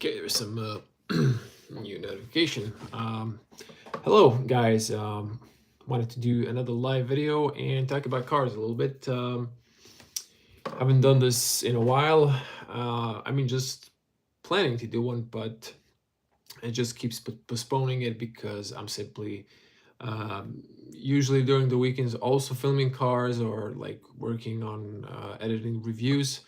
Okay, there's some new notification. Hello, guys. Wanted to do another live video and talk about cars a little bit. Haven't done this in a while. Just planning to do one, but it just keeps postponing it because I'm simply usually during the weekends also filming cars or like working on editing reviews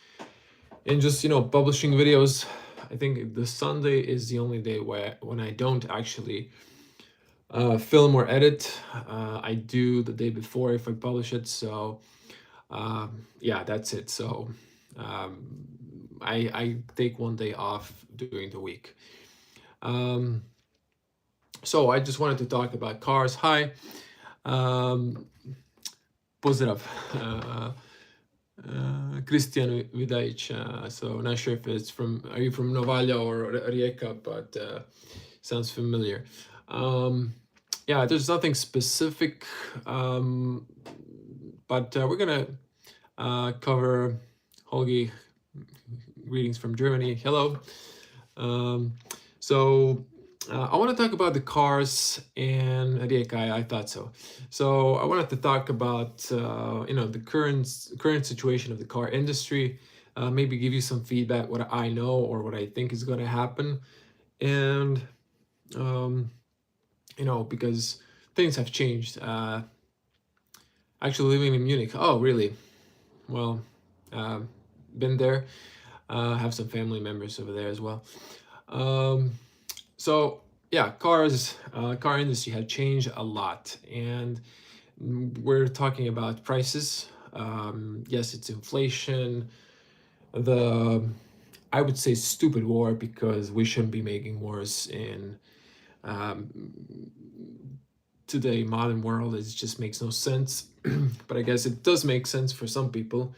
and just publishing videos. I think the Sunday is the only day when I don't actually film or edit. I do the day before if I publish it. So yeah, that's it. So I take one day off during the week. Um, so I just wanted to talk about cars. Hi, um, pozdrav. Christian Vidajic. So not sure if it's are you from Novalja or Rijeka, but sounds familiar. Yeah, there's nothing specific, but we're gonna cover Holgi. Greetings from Germany. Hello. So I want to talk about the cars and Rijeka. I thought so. So I wanted to talk about the current situation of the car industry. Maybe give you some feedback, what I know or what I think is going to happen, and because things have changed. Actually, living in Munich. Oh, really? Well, been there. Have some family members over there as well. So yeah, car industry had changed a lot, and we're talking about prices. Yes, it's inflation. The I would say stupid war because we shouldn't be making wars in um, today modern world. It just makes no sense. But I guess it does make sense for some people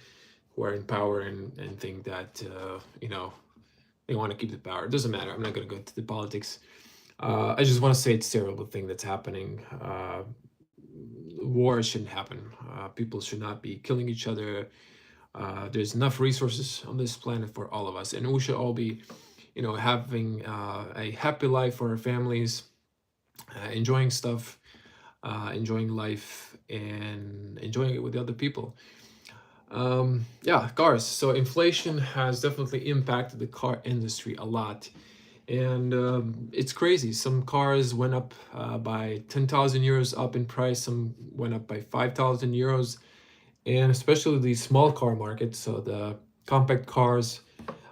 who are in power and think that they want to keep the power. It doesn't matter. I'm not going to go into the politics. I just want to say it's a terrible thing that's happening. War shouldn't happen. People should not be killing each other. There's enough resources on this planet for all of us, and we should all be, having a happy life for our families, enjoying stuff, enjoying life, and enjoying it with the other people. Yeah, cars. So inflation has definitely impacted the car industry a lot, and it's crazy. Some cars went up by 10,000 euros up in price. Some went up by 5,000 euros, and especially the small car market. So the compact cars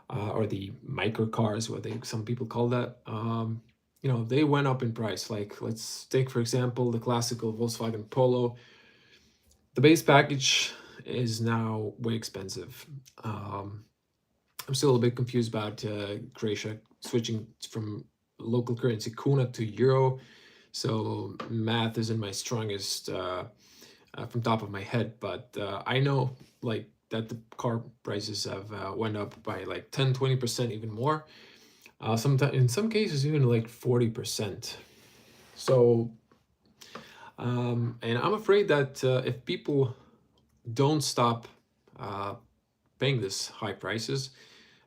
or the micro cars, what they some people call that. They went up in price. Like let's take for example the classical Volkswagen Polo. The base package is now way expensive. I'm still a bit confused about Croatia switching from local currency kuna to euro. So math isn't my strongest from top of my head, but I know like that the car prices have went up by like 10-20%, even more. Sometimes in some cases even like 40%. So and I'm afraid that if people don't stop uh, paying this high prices,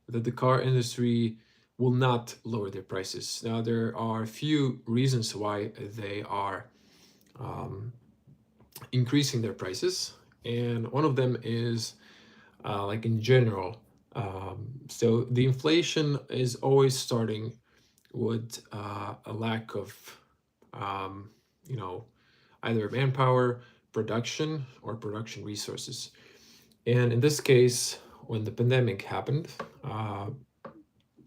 that the car industry will not lower their prices. Now, there are a few reasons why they are um, increasing their prices, and one of them is like in general. So the inflation is always starting with a lack of, um, you know, either manpower, production, or production resources. And in this case, when the pandemic happened,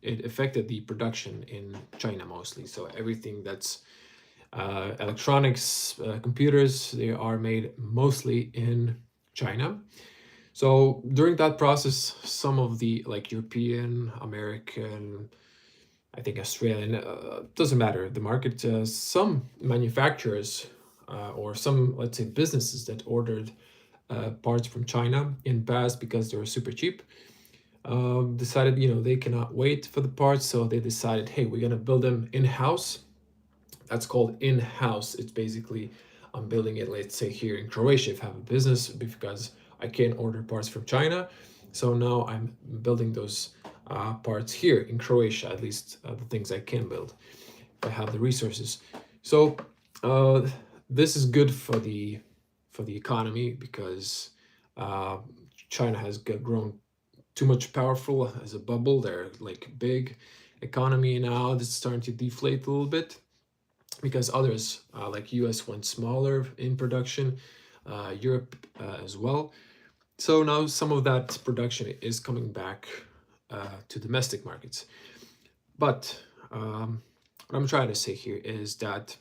it affected the production in China mostly. So everything that's electronics, computers, they are made mostly in China. So during that process, some of the like European, American, I think Australian, doesn't matter the market, some manufacturers or some, let's say, businesses that ordered parts from China in past because they were super cheap, decided they cannot wait for the parts, so they decided, hey, we're gonna build them in-house. That's called in-house. It's basically I'm building it, let's say here in Croatia, if I have a business, because I can't order parts from China. So now I'm building those parts here in Croatia, at least the things I can build if I have the resources. So uh, this is good for the economy because uh, China has grown too much powerful as a bubble. They're like big economy now. This is starting to deflate a little bit because others like US went smaller in production, Europe as well. So now some of that production is coming back to domestic markets. But what I'm trying to say here is that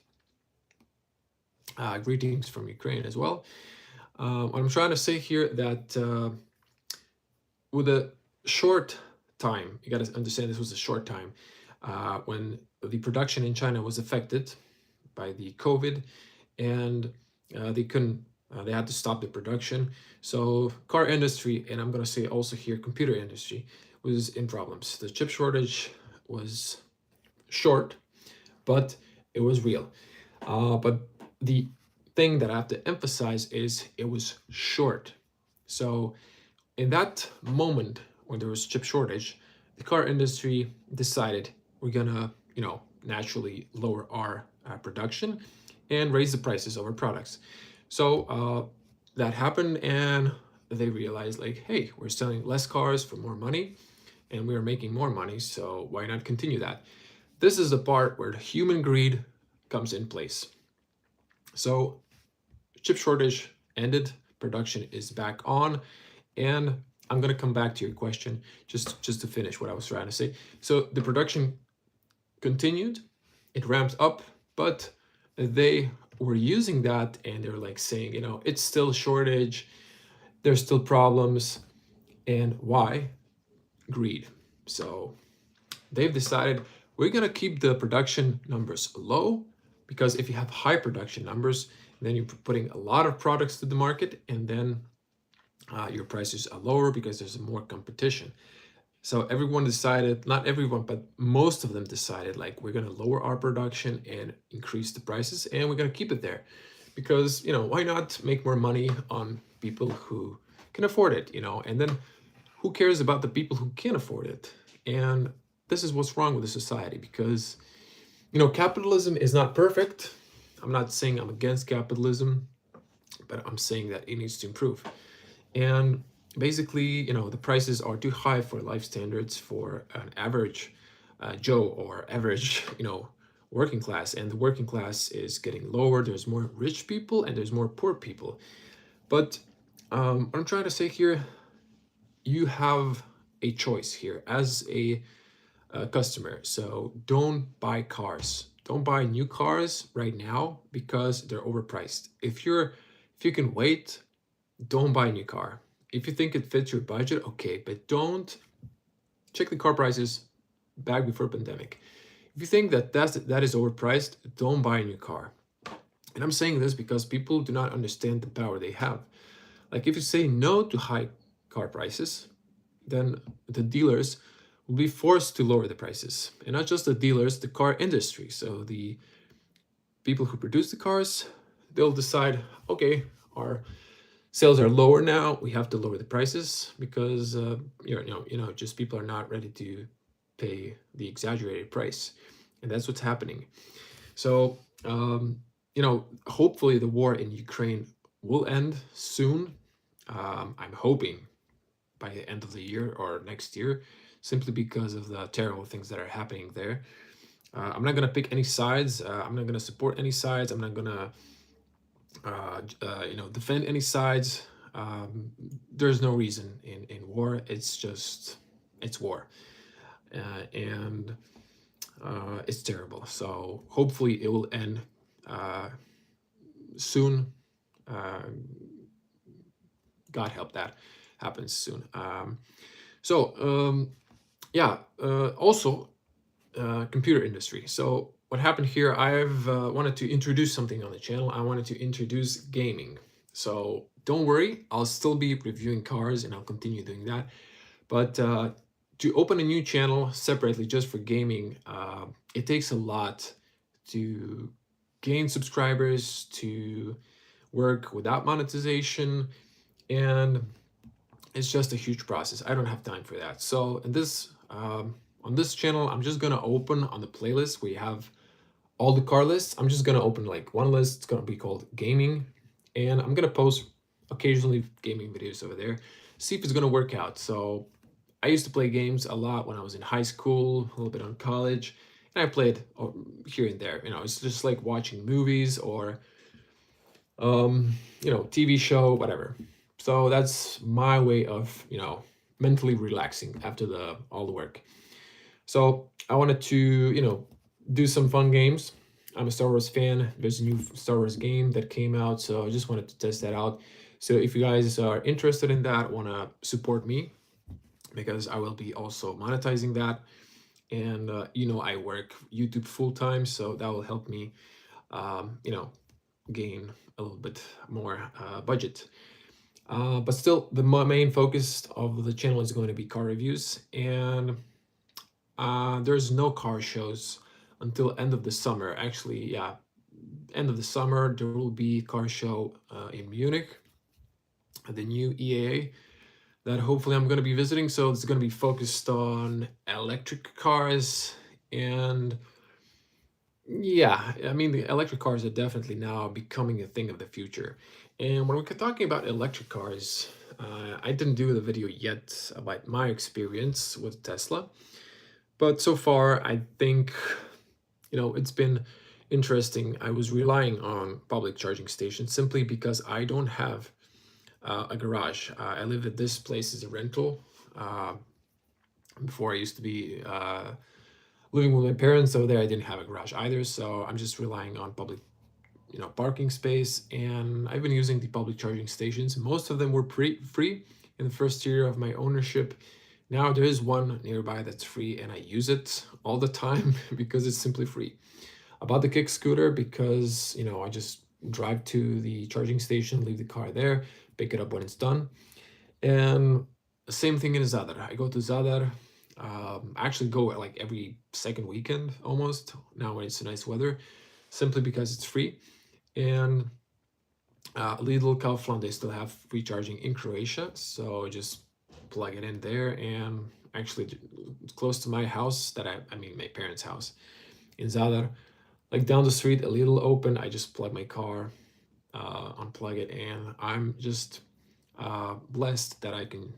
greetings from Ukraine as well. What I'm trying to say here that with a short time, you got to understand this was a short time when the production in China was affected by the COVID, and they couldn't. They had to stop the production. So car industry, and I'm going to say also here computer industry, was in problems. The chip shortage was short, but it was real. But the thing that I have to emphasize is it was short. So in that moment when there was chip shortage, the car industry decided we're gonna, naturally lower our production and raise the prices of our products. So that happened, and they realized like, hey, we're selling less cars for more money, and we are making more money. So why not continue that? This is the part where the human greed comes in place. So chip shortage ended, production is back on, and I'm going to come back to your question just to finish what I was trying to say. So the production continued, it ramped up, but they were using that and they're like saying, it's still shortage, there's still problems. And why? Greed. So they've decided we're going to keep the production numbers low, because if you have high production numbers, then you're putting a lot of products to the market, and then your prices are lower because there's more competition. So everyone decided, not everyone, but most of them decided, like, we're going to lower our production and increase the prices, and we're going to keep it there because, why not make more money on people who can afford it, and then who cares about the people who can't afford it? And this is what's wrong with the society, because, capitalism is not perfect. I'm not saying I'm against capitalism, but I'm saying that it needs to improve. And basically, the prices are too high for life standards for an average Joe or average, working class. And the working class is getting lower. There's more rich people and there's more poor people. But what I'm trying to say here, you have a choice here as a customer. So don't buy cars. Don't buy new cars right now because they're overpriced. If you can wait, don't buy a new car. If you think it fits your budget, okay, but don't check the car prices back before pandemic. If you think that that is overpriced, don't buy a new car. And I'm saying this because people do not understand the power they have. Like if you say no to high car prices, then the dealers will be forced to lower the prices. And not just the dealers, the car industry. So the people who produce the cars, they'll decide, okay, our sales are lower now, we have to lower the prices because just people are not ready to pay the exaggerated price, and that's what's happening. So hopefully the war in Ukraine will end soon. I'm hoping by the end of the year or next year, simply because of the terrible things that are happening there. I'm not going to pick any sides. I'm not going to support any sides. I'm not going to defend any sides. There's no reason in war. It's war, and it's terrible. So hopefully it will end soon. God help that happens soon. Also, computer industry. So what happened here, I've wanted to introduce something on the channel. I wanted to introduce gaming. So don't worry, I'll still be reviewing cars and I'll continue doing that. But to open a new channel separately just for gaming, it takes a lot to gain subscribers, to work without monetization, and it's just a huge process. I don't have time for that. So in this On this channel, I'm just gonna open on the playlist. We have all the car lists. I'm just gonna open like one list. It's gonna be called gaming, and I'm gonna post occasionally gaming videos over there. See if it's gonna work out. So I used to play games a lot when I was in high school, a little bit on college, and I played here and there. It's just like watching movies or TV show, whatever. So that's my way of mentally relaxing after the all the work. So I wanted to do some fun games. I'm a Star Wars fan. There's a new Star Wars game that came out, so I just wanted to test that out. So if you guys are interested in that, want to support me, because I will be also monetizing that. And I work YouTube full time, so that will help me, gain a little bit more budget. But still, the main focus of the channel is going to be car reviews, and there's no car shows until end of the summer. Actually, yeah, end of the summer there will be a car show in Munich, the new EAA that hopefully I'm going to be visiting. So it's going to be focused on electric cars. And yeah, I mean, the electric cars are definitely now becoming a thing of the future. And when we're talking about electric cars, I didn't do the video yet about my experience with Tesla, but so far I think it's been interesting. I was relying on public charging stations simply because I don't have a garage. I live at this place as a rental. Before I used to be living with my parents over there, I didn't have a garage either, so I'm just relying on public parking space. And I've been using the public charging stations. Most of them were free in the first year of my ownership. Now there is one nearby that's free, and I use it all the time because it's simply free. I bought the kick scooter because I just drive to the charging station, leave the car there, pick it up when it's done. And the same thing in Zadar. I go to Zadar. I actually go like every second weekend almost now when it's nice weather, simply because it's free. And Lidl, Kaufland, they still have free charging in Croatia, so just plug it in there. And actually, it's close to my house, I mean my parents' house in Zadar, like down the street, a Lidl open. I just plug my car, unplug it, and I'm just blessed that I can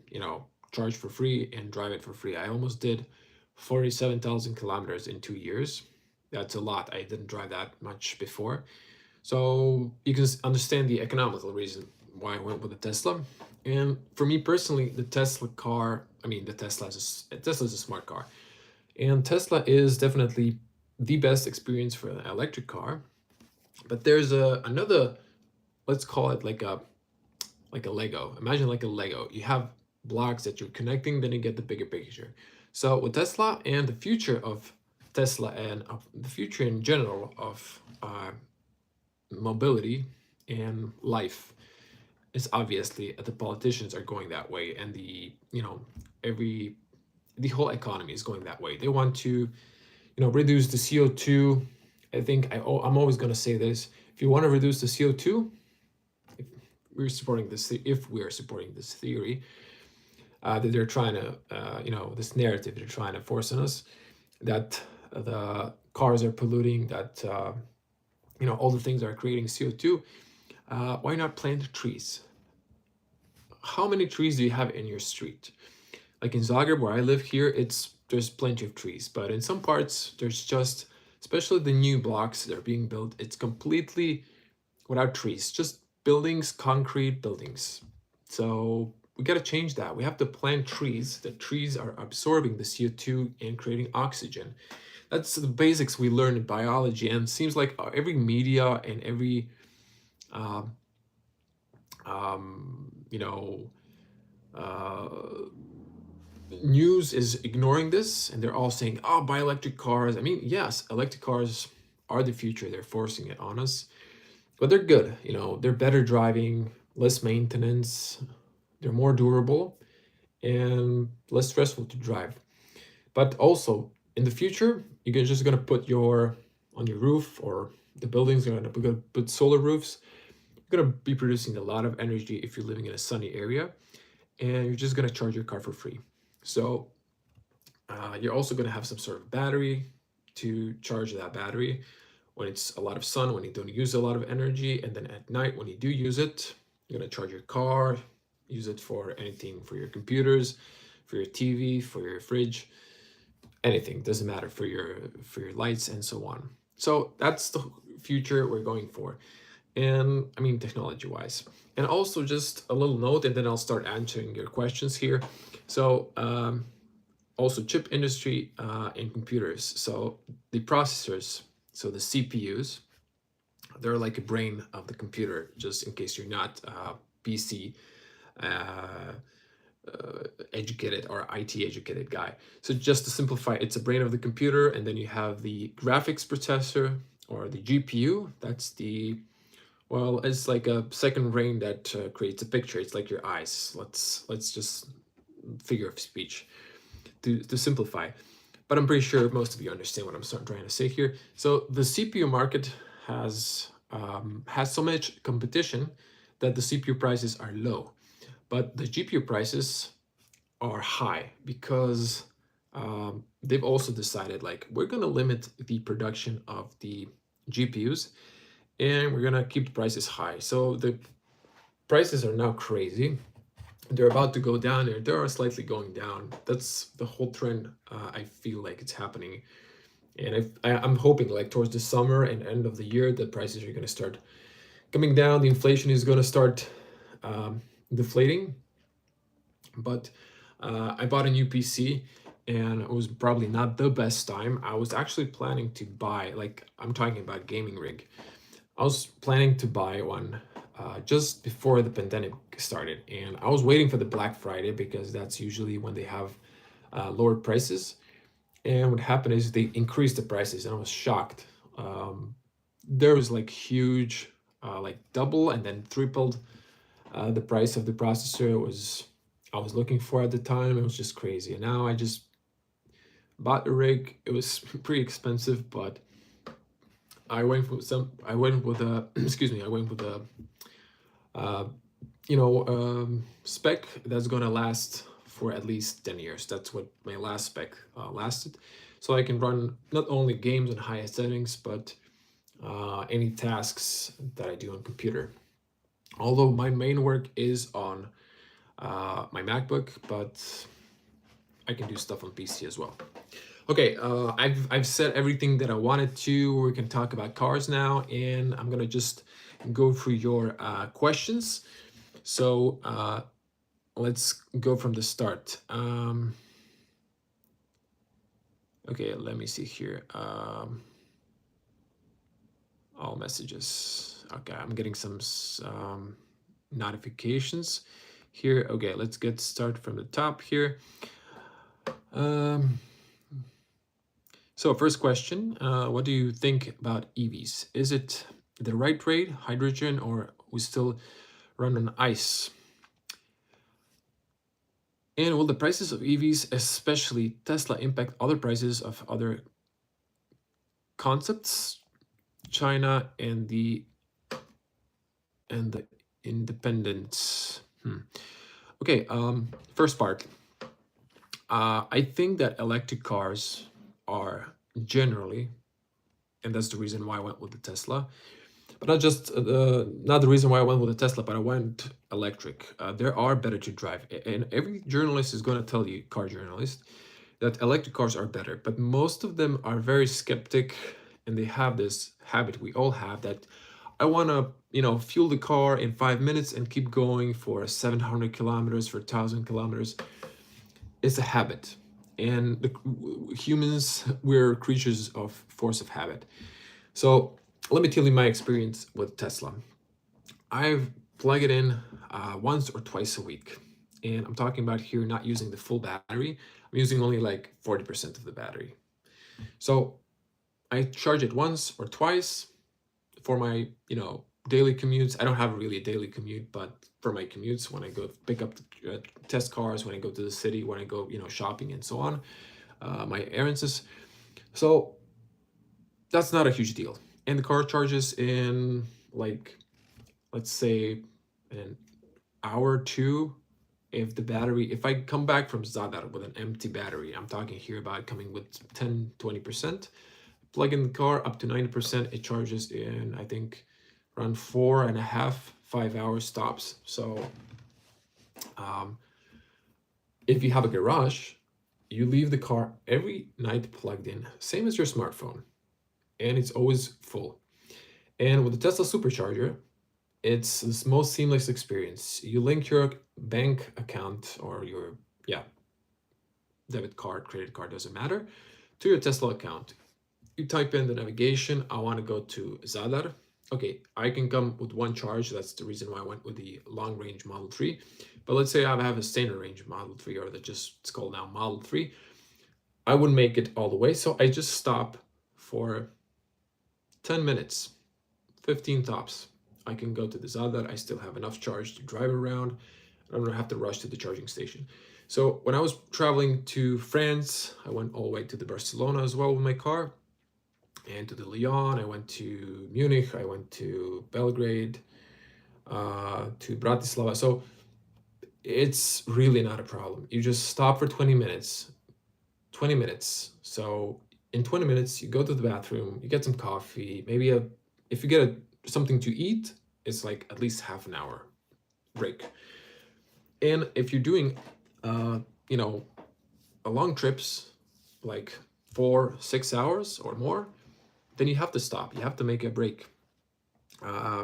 charge for free and drive it for free. I almost did 47,000 kilometers in 2 years. That's a lot. I didn't drive that much before. So you can understand the economical reason why I went with the Tesla. And for me personally, the Tesla car, I mean, Tesla's a smart car. And Tesla is definitely the best experience for an electric car. But there's another, let's call it like a Lego. Imagine like a Lego. You have blocks that you're connecting, then you get the bigger picture. So with Tesla and the future of Tesla and the future in general of mobility and life is obviously the politicians are going that way, and the whole economy is going that way. They want to reduce the CO2. I think I'm always going to say this: if you want to reduce the CO2, if we're supporting this theory that they're trying to this narrative they're trying to force on us, that the cars are polluting, that all the things are creating CO2, why not plant trees? How many trees do you have in your street? Like in Zagreb, where I live here, there's plenty of trees, but in some parts there's just, especially the new blocks that are being built, it's completely without trees, just buildings, concrete buildings. So we got to change that. We have to plant trees. The trees are absorbing the CO2 and creating oxygen. That's the basics we learn in biology, and it seems like every media and every news is ignoring this, and they're all saying, oh, buy electric cars. I mean, yes, electric cars are the future. They're forcing it on us, but they're good. They're better driving, less maintenance, they're more durable, and less stressful to drive. But also in the future, you're just going to put on your roof, or the buildings are going to put solar roofs. You're going to be producing a lot of energy if you're living in a sunny area, and you're just going to charge your car for free. So You're also going to have some sort of battery to charge that battery when it's a lot of sun, when you don't use a lot of energy. And then at night, when you do use it, you're going to charge your car, use it for anything, for your computers, for your TV, for your fridge, anything. Doesn't matter, for your lights and so on. So that's the future we're going for. And I mean, technology wise. And also, just a little note, and then I'll start answering your questions here. So, also chip industry in computers. So the processors, so the CPUs, they're like a brain of the computer. Just in case you're not PC uh, educated or IT educated guy. So just to simplify, it's a brain of the computer, and then you have the graphics processor or the GPU. That's the, well, it's like a second brain that creates a picture. It's like your eyes. Let's just figure of speech to simplify. But I'm pretty sure most of you understand what I'm trying to say here. So the CPU market has so much competition that the CPU prices are low, but the GPU prices are high because they've also decided like we're gonna limit the production of the GPUs and we're gonna keep the prices high. So the prices are now crazy. They're about to go down, or they are slightly going down. That's the whole trend. I feel like it's happening, and I'm hoping like towards the summer and end of the year, the prices are going to start coming down. The inflation is going to start deflating. But I bought a new PC, and it was probably not the best time. I was actually planning to buy, like, I'm talking about gaming rig. I was planning to buy one just before the pandemic started, and I was waiting for the Black Friday because that's usually when they have lower prices. And what happened is they increased the prices, and I was shocked. There was like huge, like double and then tripled the price of the processor. It was I was looking for at the time. It was just crazy. And now I just bought the rig. It was pretty expensive, but I went with a excuse me. I went with a uh, spec that's gonna last for at least 10 years. That's what my last spec lasted. So I can run not only games in high settings, but any tasks that I do on computer. Although my main work is on my MacBook, but I can do stuff on PC as well. Okay, I've said everything that I wanted to. We can talk about cars now, and I'm gonna just go through your questions. So let's go from the start. Okay, let me see here. All messages. Okay, I'm getting some notifications here. Okay, let's get started from the top here. So first question, what do you think about EVs? Is it the right rate, hydrogen, or we still run on ice? And will the prices of EVs, especially Tesla, impact other prices of other concepts? China and the independence. Okay, first part. I think that electric cars are generally, and that's the reason why I went with the Tesla, but not the reason why I went with the Tesla, but I went electric. There are better to drive, and every journalist is going to tell you, car journalist, that electric cars are better. But most of them are very skeptic, and they have this habit we all have that I want to, fuel the car in 5 minutes and keep going for 700 kilometers, for 1,000 kilometers. It's a habit, and humans, we're creatures of force of habit. So let me tell you my experience with Tesla. I've plug it in once or twice a week, and I'm talking about here not using the full battery. I'm using only like 40% of the battery. So I charge it once or twice for my daily commutes. I don't have really a daily commute, but for my commutes, when I go pick up the test cars, when I go to the city, when I go shopping and so on, my errands. So that's not a huge deal. And the car charges in, like, let's say an hour or two, If I come back from Zadar with an empty battery, I'm talking here about coming with 10-20%, plug in the car up to 90%, it charges in, I think, around 4.5-5 hours stops. So um, if you have a garage, you leave the car every night plugged in, same as your smartphone, and it's always full. And with the Tesla supercharger, it's the most seamless experience. You link your bank account or your, yeah, debit card, credit card, doesn't matter, to your Tesla account. You type in the navigation, I want to go to Zadar. Okay, I can come with one charge. That's the reason why I went with the long range Model 3. But let's say I have a standard range Model 3, or that just it's called now Model 3. I wouldn't make it all the way, so I just stop for 10 minutes, 15 tops. I can go to the Zadar. I still have enough charge to drive around. I don't have to rush to the charging station. So when I was traveling to France, I went all the way to the Barcelona as well with my car, and to the Lyon. I went to Munich. I went to Belgrade, to Bratislava. So it's really not a problem. You just stop for 20 minutes. 20 minutes. So in 20 minutes, you go to the bathroom, you get some coffee, maybe if you get something to eat, it's like at least half an hour break. And if you're doing, you know, a long trips, like 4-6 hours or more, then you have to stop. You have to make a break.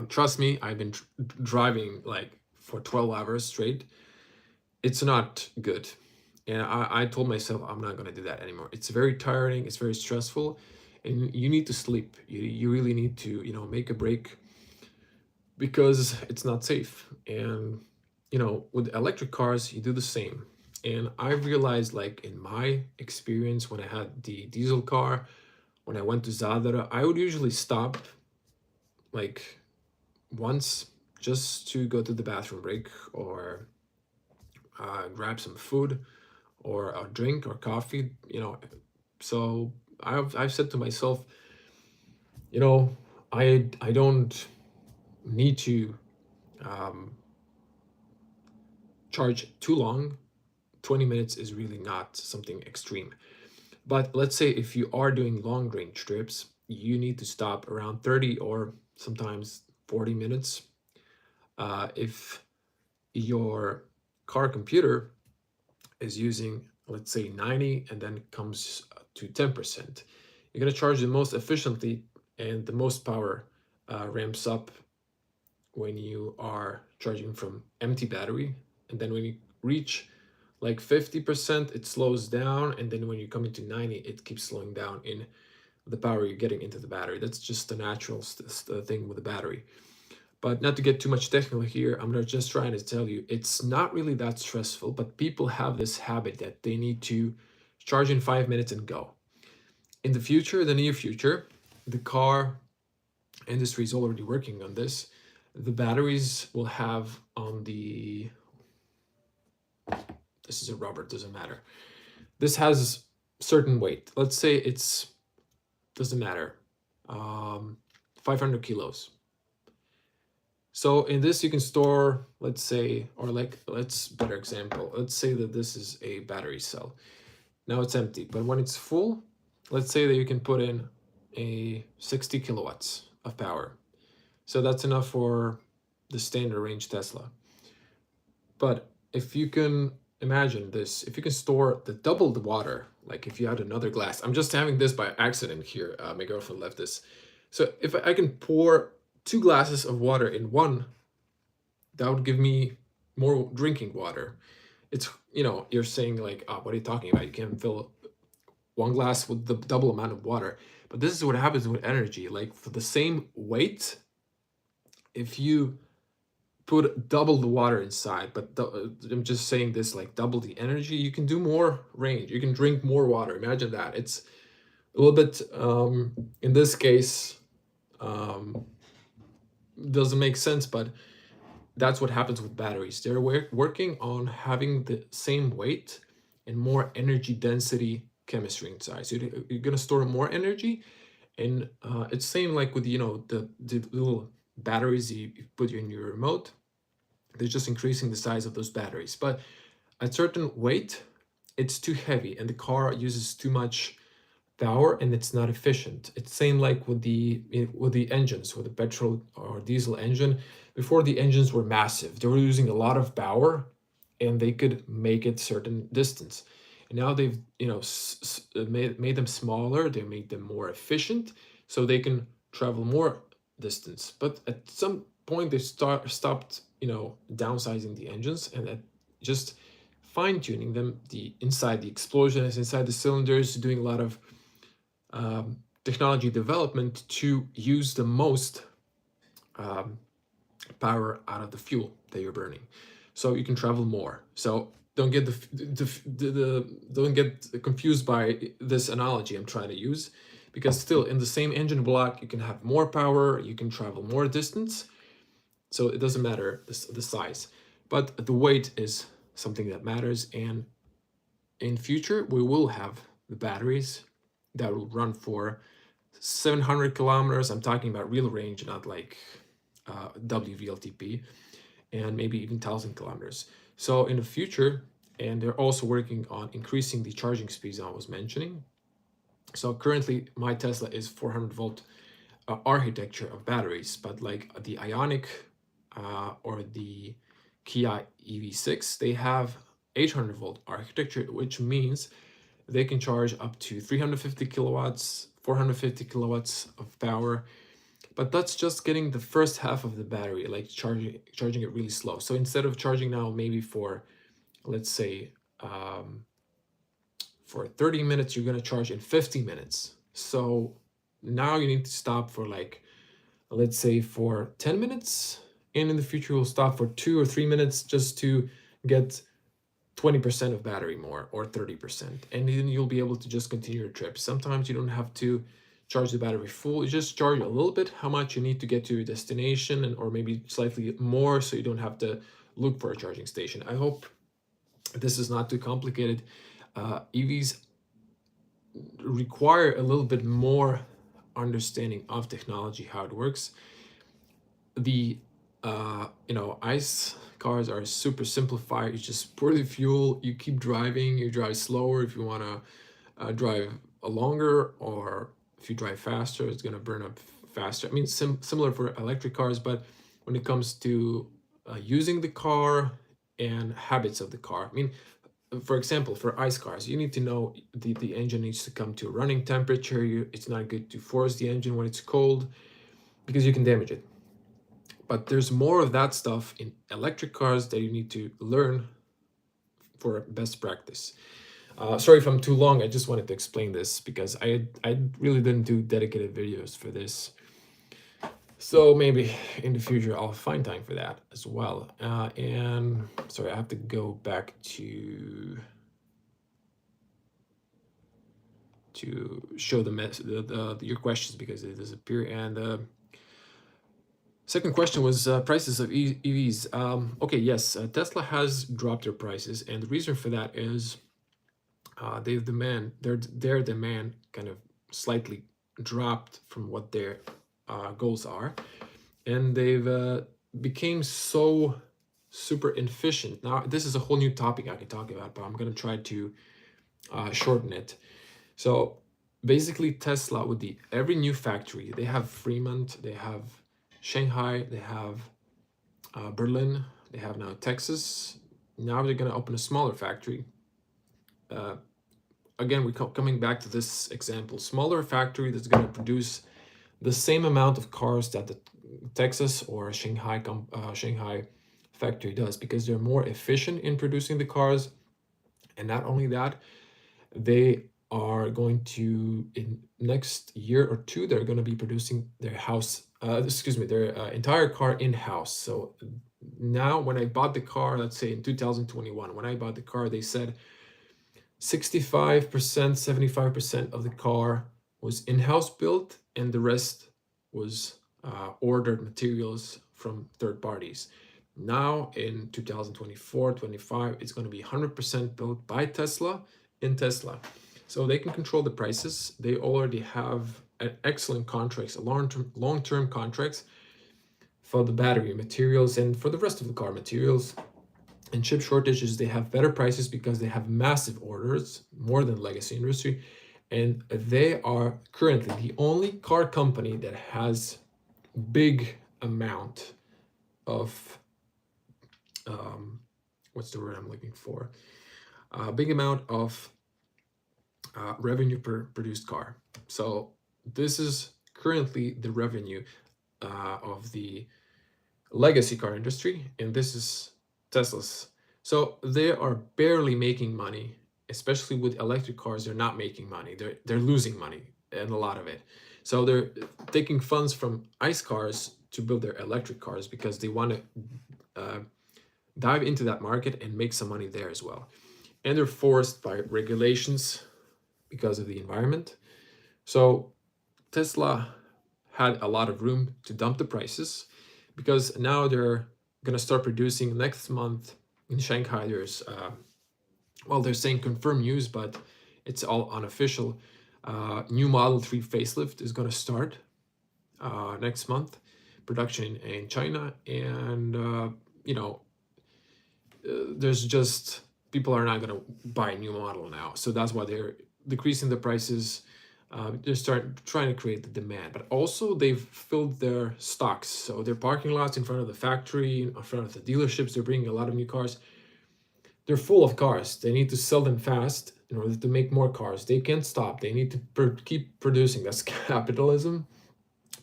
Trust me, I've been driving like for 12 hours straight. It's not good. And I told myself I'm not going to do that anymore. It's very tiring. It's very stressful. And you need to sleep. You really need to, make a break, because it's not safe. And, with electric cars, you do the same. And I realized, like, in my experience, when I had the diesel car, when I went to Zadar, I would usually stop like once just to go to the bathroom break, or grab some food or a drink or coffee. So I've said to myself, I don't need to charge too long. 20 minutes is really not something extreme. But let's say if you are doing long range trips, you need to stop around 30 or sometimes 40 minutes. If your car computer is using, let's say, 90 and then comes to 10%, you're going to charge the most efficiently, and the most power ramps up when you are charging from empty battery. And then when you reach like 50%, it slows down. And then when you come into 90, it keeps slowing down in the power you're getting into the battery. That's just the natural thing with the battery. But not to get too much technical here, I'm just trying to tell you, it's not really that stressful, but people have this habit that they need to charge in 5 minutes and go. In the future, the near future, the car industry is already working on this. The batteries will have on the, this is a rubber, doesn't matter. This has certain weight. Let's say doesn't matter, 500 kilos. So in this, you can store, let's say, or like, better example. Let's say that this is a battery cell. Now it's empty, but when it's full, let's say that you can put in a 60 kilowatts of power. So that's enough for the standard range Tesla. But if you can imagine this, if you can store double the water, like if you had another glass, I'm just having this by accident here. My girlfriend left this. So if I can pour 2 glasses of water in one, that would give me more drinking water. It's, you're saying like, what are you talking about? You can't fill one glass with the double amount of water. But this is what happens with energy. Like, for the same weight, if you put double the water inside, but I'm just saying this, like double the energy, you can do more range. You can drink more water. Imagine that. It's a little bit, in this case, doesn't make sense, but that's what happens with batteries. They're working on having the same weight and more energy density chemistry inside. So you're going to store more energy. And it's same like with, the little batteries you put in your remote. They're just increasing the size of those batteries. But at certain weight, it's too heavy and the car uses too much power and it's not efficient. It's same like with the engines, with the petrol or diesel engine. Before, the engines were massive. They were using a lot of power and they could make it certain distance. And now they've, made them smaller, they made them more efficient so they can travel more distance. But at some point they stopped, downsizing the engines and just fine tuning them, the inside the explosions, inside the cylinders, doing a lot of technology development to use the most um, power out of the fuel that you're burning, so you can travel more. So don't get don't get confused by this analogy I'm trying to use, because still in the same engine block you can have more power, you can travel more distance. So it doesn't matter the size, but the weight is something that matters. And in future we will have the batteries that will run for 700 kilometers. I'm talking about real range, not like WVLTP, and maybe even 1,000 kilometers. So in the future, and they're also working on increasing the charging speeds I was mentioning. So currently, my Tesla is 400 volt architecture of batteries, but like the Ionic or the Kia EV6, they have 800 volt architecture, which means they can charge up to 350 kilowatts, 450 kilowatts of power. But that's just getting the first half of the battery, like charging it really slow. So instead of charging now maybe for, let's say, for 30 minutes, you're gonna charge in 50 minutes. So now you need to stop for like, let's say for 10 minutes, and in the future we'll stop for 2 or 3 minutes just to get 20% of battery more, or 30%, and then you'll be able to just continue your trip. Sometimes you don't have to charge the battery full, you just charge a little bit, how much you need to get to your destination, and or maybe slightly more, so you don't have to look for a charging station. I hope this is not too complicated. EVs require a little bit more understanding of technology, how it works. The ICE cars are super simplified. You just pour the fuel, you keep driving, you drive slower if you want to drive longer, or if you drive faster, it's going to burn up faster. I mean, similar for electric cars, but when it comes to using the car and habits of the car, I mean, for example, for ICE cars, you need to know the engine needs to come to a running temperature. It's not good to force the engine when it's cold, because you can damage it. But there's more of that stuff in electric cars that you need to learn for best practice. Sorry if I'm too long. I just wanted to explain this because I really didn't do dedicated videos for this. So maybe in the future I'll find time for that as well. And sorry, I have to go back to show your questions because they disappear. And second question was prices of EVs. Okay, yes, Tesla has dropped their prices, and the reason for that is their demand kind of slightly dropped from what their goals are, and they've became so super inefficient. Now, this is a whole new topic I can talk about, but I'm gonna try to shorten it. So basically, Tesla, with every new factory, they have Fremont, they have Shanghai, they have Berlin, they have now Texas. Now they're going to open a smaller factory. Again, we're coming back to this example. Smaller factory that's going to produce the same amount of cars that the Texas or Shanghai factory does, because they're more efficient in producing the cars. And not only that, they are going to, in next year or two, they're going to be producing their entire car in-house. So now when I bought the car, let's say in 2021, when I bought the car, they said 65%, 75% of the car was in-house built, and the rest was ordered materials from third parties. Now in 2024, 25, it's going to be 100% built by Tesla in Tesla. So they can control the prices. They already have excellent contracts, long-term contracts. for the battery materials and for the rest of the car materials. And chip shortages, they have better prices because they have massive orders, more than legacy industry. And they are currently the only car company that has big amount of what's the word I'm looking for? A big amount of revenue per produced car. So this is currently the revenue of the legacy car industry, and this is Tesla's. So they are barely making money, especially with electric cars. They're not making money. They're losing money, and a lot of it. So they're taking funds from ICE cars to build their electric cars because they want to dive into that market and make some money there as well. And they're forced by regulations because of the environment. So Tesla had a lot of room to dump the prices because now they're going to start producing next month in Shanghai. There's, well, they're saying confirmed news, but it's all unofficial. New Model 3 facelift is going to start next month, production in China. And, there's just, people are not going to buy a new model now. So that's why they're decreasing the prices. They start trying to create the demand, but also they've filled their stocks. So their parking lots in front of the factory, in front of the dealerships, they're bringing a lot of new cars. They're full of cars. They need to sell them fast in order to make more cars. They can't stop. They need to keep producing. That's capitalism.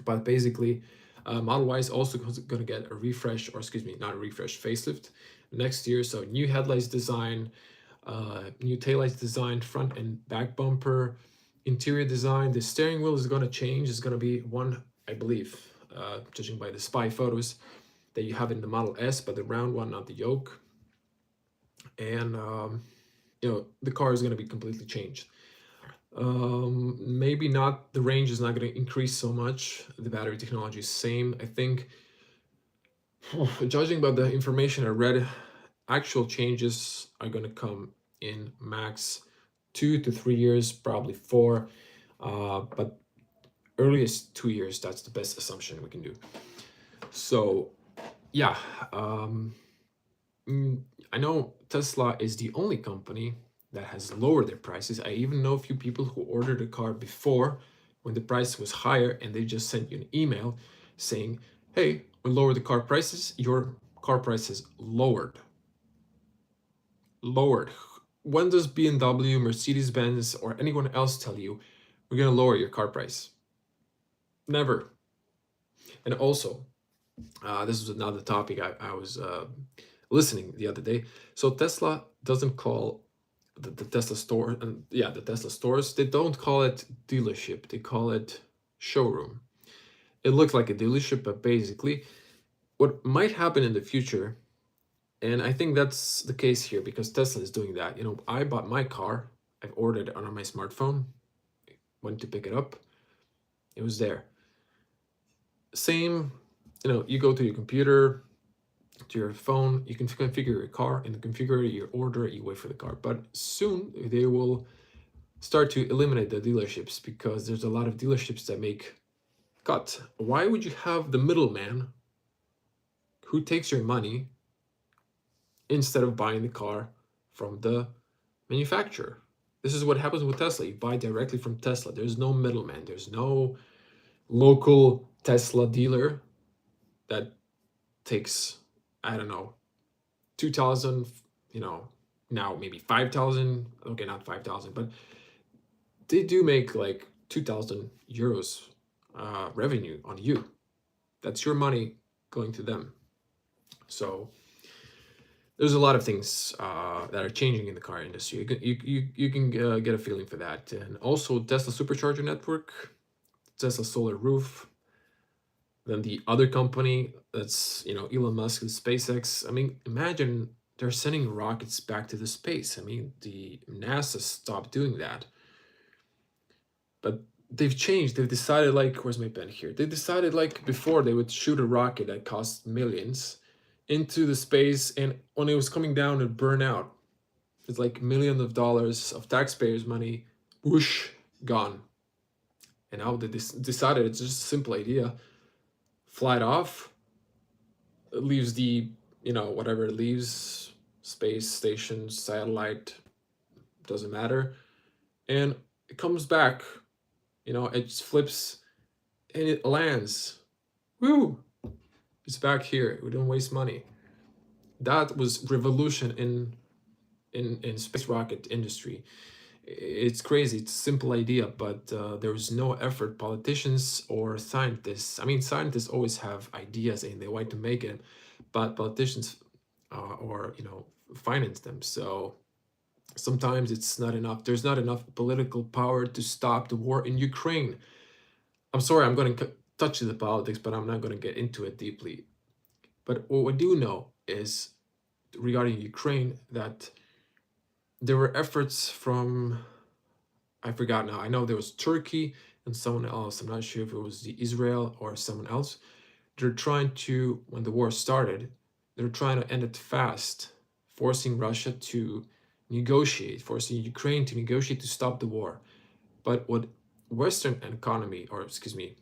But basically, Model Y is also going to get a refresh, or excuse me, not a refresh, facelift next year. So new headlights design, new taillights design, front and back bumper, interior design. The steering wheel is going to change. It's going to be one, I believe, judging by the spy photos that you have in the Model S, but the round one, not the yoke. And the car is going to be completely changed. Maybe not, the range is not going to increase so much. The battery technology is same. I think, judging by the information I read, actual changes are going to come in max 2 to 3 years, probably 4, but earliest 2 years. That's the best assumption we can do. So yeah, I know Tesla is the only company that has lowered their prices. I even know a few people who ordered a car before when the price was higher, and they just sent you an email saying, hey, we lowered the car prices, your car price is lowered. When does BMW, Mercedes-Benz, or anyone else tell you we're going to lower your car price? Never. And also, this was another topic I was listening the other day. So Tesla doesn't call the Tesla store, and the Tesla stores, they don't call it dealership, they call it showroom. It looks like a dealership, but basically what might happen in the future, and I think that's the case here because Tesla is doing that. I bought my car, I've ordered it on my smartphone, went to pick it up, it was there. Same, you go to your computer, to your phone, you can configure your car, and configure your order, you wait for the car. But soon they will start to eliminate the dealerships because there's a lot of dealerships that make cut. Why would you have the middleman who takes your money instead of buying the car from the manufacturer? This is what happens with Tesla. You buy directly from Tesla. There's no middleman. There's no local Tesla dealer that takes, I don't know, 2,000, now maybe 5,000. Okay, not 5,000, but they do make like 2,000 euros revenue on you. That's your money going to them. So there's a lot of things that are changing in the car industry. You can get a feeling for that. And also Tesla supercharger network, Tesla solar roof, then the other company that's Elon Musk and SpaceX. I mean, imagine they're sending rockets back to the space. I mean, the NASA stopped doing that, but they've changed. They've decided, like, where's my pen here? They decided, like, before they would shoot a rocket that cost millions into the space, and when it was coming down, it burned out. It's like millions of dollars of taxpayers' money, whoosh, gone. And now they decided, it's just a simple idea, fly it off, leaves the, whatever it leaves, space station, satellite, doesn't matter, and it comes back. It flips and it lands. Woo! It's back here. We don't waste money. That was revolution in space rocket industry. It's crazy. It's a simple idea, but there is no effort. Politicians or scientists. I mean, scientists always have ideas and they want to make it, but politicians or finance them. So sometimes it's not enough. There's not enough political power to stop the war in Ukraine. I'm sorry, I'm going to touch the politics, but I'm not going to get into it deeply. But what we do know is regarding Ukraine that there were efforts from, I forgot now. I know there was Turkey and someone else. I'm not sure if it was the Israel or someone else. They're trying to, when the war started, they're trying to end it fast, forcing Russia to negotiate, forcing Ukraine to negotiate to stop the war. But what Western economy, or excuse me,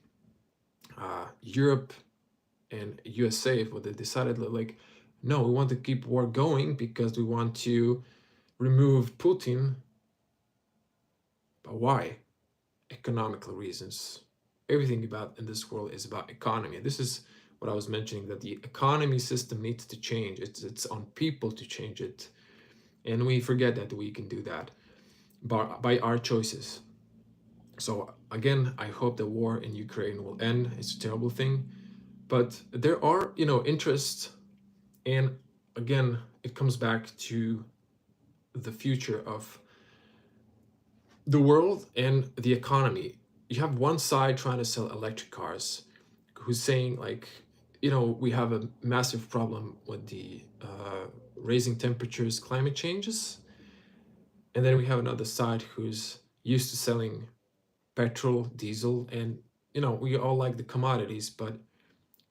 Europe and USA, what they decided, like, no, we want to keep war going because we want to remove Putin. But why? Economical reasons. Everything about in this world is about economy. This is what I was mentioning, that the economy system needs to change. It's on people to change it. And we forget that we can do that by our choices. So again, I hope the war in Ukraine will end. It's a terrible thing. But there are, interests. And again, it comes back to the future of the world and the economy. You have one side trying to sell electric cars, who's saying like, we have a massive problem with the raising temperatures, climate changes, and then we have another side who's used to selling petrol, diesel, and we all like the commodities, but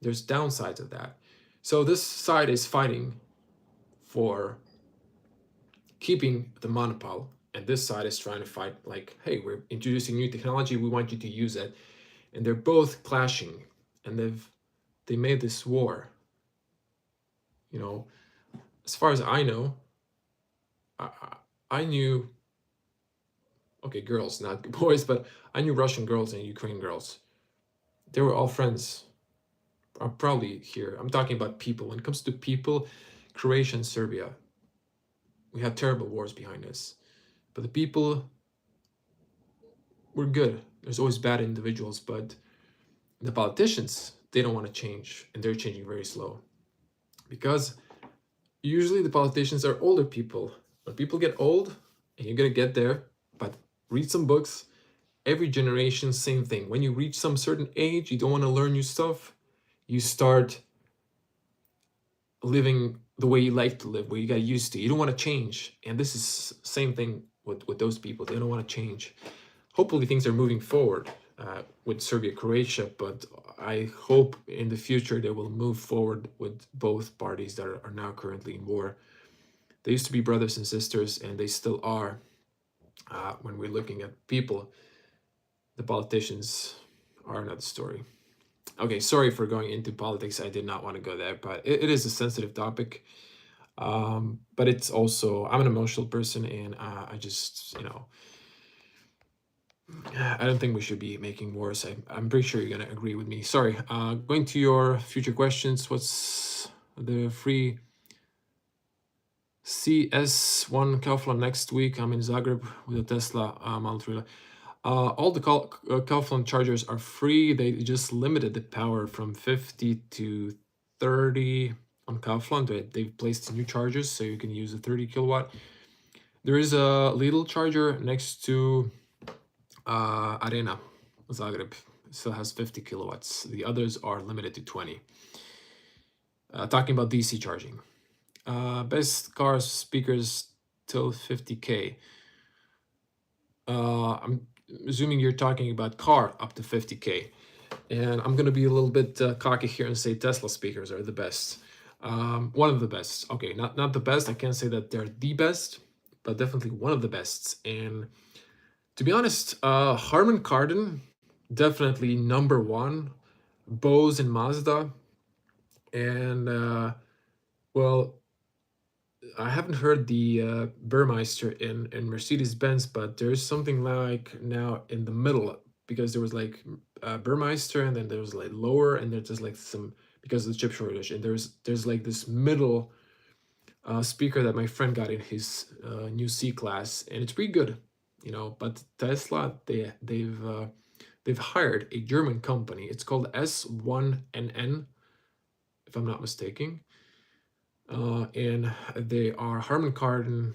there's downsides of that. So this side is fighting for keeping the monopoly, and this side is trying to fight like, hey, we're introducing new technology, we want you to use it, and they're both clashing, and they made this war. As far as I know, I, I knew, okay, girls, not boys, but I knew Russian girls and Ukrainian girls. They were all friends. I'm probably here. I'm talking about people. When it comes to people, Croatia and Serbia, we had terrible wars behind us, but the people were good. There's always bad individuals, but the politicians, they don't want to change, and they're changing very slow because usually the politicians are older people. When people get old, and you're gonna get there, but read some books. Every generation, same thing. When you reach some certain age, you don't want to learn new stuff. You start living the way you like to live, where you got used to. You don't want to change, and this is same thing with those people. They don't want to change. Hopefully, things are moving forward with Serbia, Croatia, but I hope in the future they will move forward with both parties that are now currently in war. They used to be brothers and sisters, and they still are. When we're looking at people, the politicians are another story. Okay, sorry for going into politics. I did not want to go there, but it is a sensitive topic. But it's also, I'm an emotional person, and I just, I don't think we should be making wars. I'm pretty sure you're going to agree with me. Sorry. Going to your future questions, what's the free CS1 Kaufland next week? I'm in Zagreb with a Tesla Model 3. All the Kaufland chargers are free. They just limited the power from 50 to 30 on Kaufland. They've placed new chargers, so you can use a 30 kilowatt. There is a Lidl charger next to Arena, Zagreb. It still has 50 kilowatts. The others are limited to 20. Talking about DC charging. Best car speakers till 50K. I'm assuming you're talking about car up to 50K. And I'm going to be a little bit cocky here and say Tesla speakers are the best. One of the best. Okay, not the best. I can't say that they're the best, but definitely one of the best. And to be honest, Harman Kardon, definitely number one. Bose and Mazda, And well, I haven't heard the Burmeister in Mercedes Benz, but there's something like now in the middle, because there was like Burmeister, and then there was like lower, and there's just like some, because of the chip shortage, and there's like this middle speaker that my friend got in his new C class, and it's pretty good, you know. But Tesla, they've hired a German company. It's called S1NN, if I'm not mistaken, and they are Harman Kardon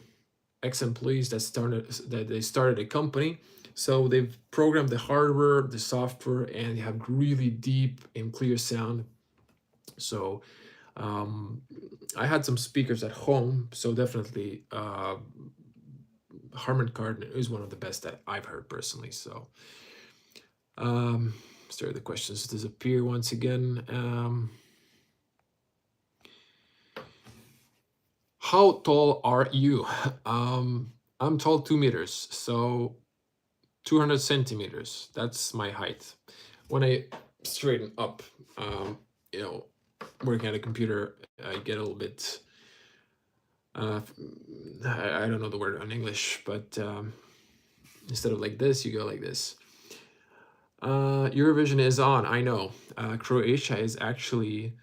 ex-employees that they started a company. So they've programmed the hardware, the software, and they have really deep and clear sound. So um, I had some speakers at home, so definitely Harman Kardon is one of the best that I've heard personally. So start the questions disappear once again. How tall are you? I'm tall 2 meters, so 200 centimeters. That's my height. When I straighten up, you know, working at a computer, I get a little bit. Uh, I don't know the word in English, but instead of like this, you go like this. Eurovision is on. I know. Croatia is actually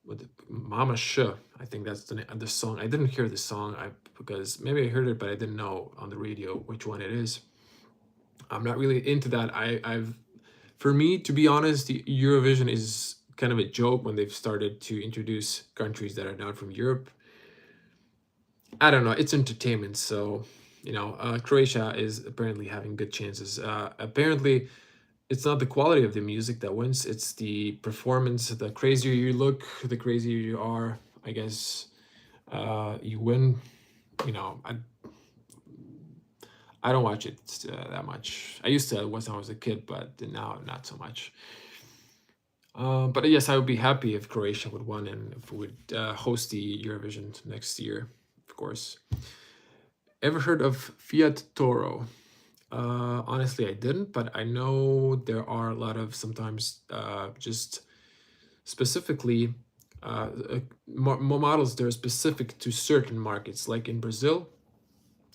with Mama Sh. I think that's the song. I didn't hear the song. Because maybe I heard it, but I didn't know on the radio which one it is. I'm not really into that. I've For me, to be honest, the Eurovision is kind of a joke when they've started to introduce countries that are not from Europe. I don't know. It's entertainment, so Croatia is apparently having good chances. Apparently, it's not the quality of the music that wins; it's the performance. The crazier you look, the crazier you are. I guess you win. You know, I don't watch it that much. I used to when I was a kid, but now not so much. But yes, I would be happy if Croatia would win and if we would host the Eurovision next year, of course. Ever heard of Fiat Toro? Honestly, I didn't, but I know there are a lot of sometimes just specifically models that are specific to certain markets, like in Brazil.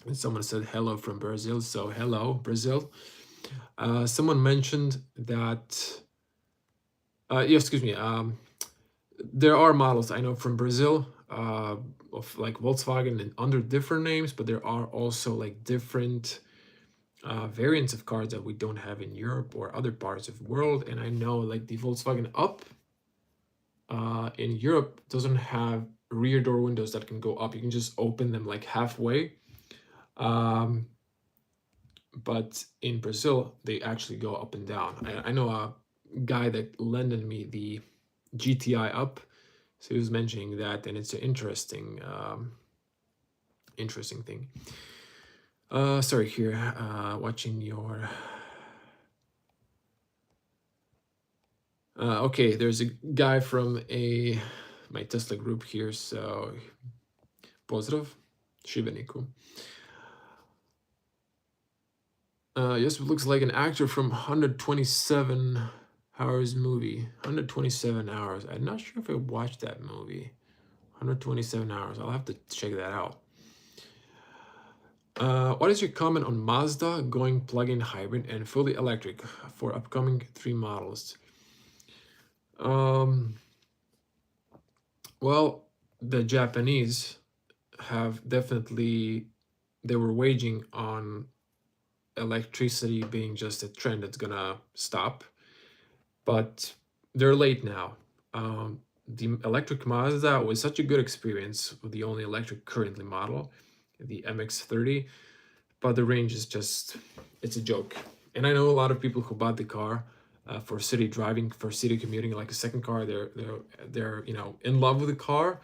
And someone said hello from Brazil, so hello, Brazil. Someone mentioned that, yeah, excuse me, there are models I know from Brazil of like Volkswagen and under different names, but there are also like different variants of cars that we don't have in Europe or other parts of the world. And I know like the Volkswagen Up in Europe doesn't have rear door windows that can go up. You can just open them like halfway. Um, but in Brazil, they actually go up and down. I know a guy that lended me the GTI Up, so he was mentioning that, and it's an interesting thing. Sorry, here, watching your. Okay, there's a guy from my Tesla group here, so Pozdrav, Shibeniku. Yes, it looks like an actor from 127 Hours movie. 127 hours. I'm not sure if I watched that movie. 127 hours. I'll have to check that out. What is your comment on Mazda going plug-in hybrid and fully electric for upcoming 3 models? Well, the Japanese have definitely, they were waging on electricity being just a trend that's gonna stop, but they're late now. The electric Mazda was such a good experience with the only electric currently model, the MX-30, but the range is just, it's a joke. And I know a lot of people who bought the car for city driving, for city commuting, like a second car. They're in love with the car.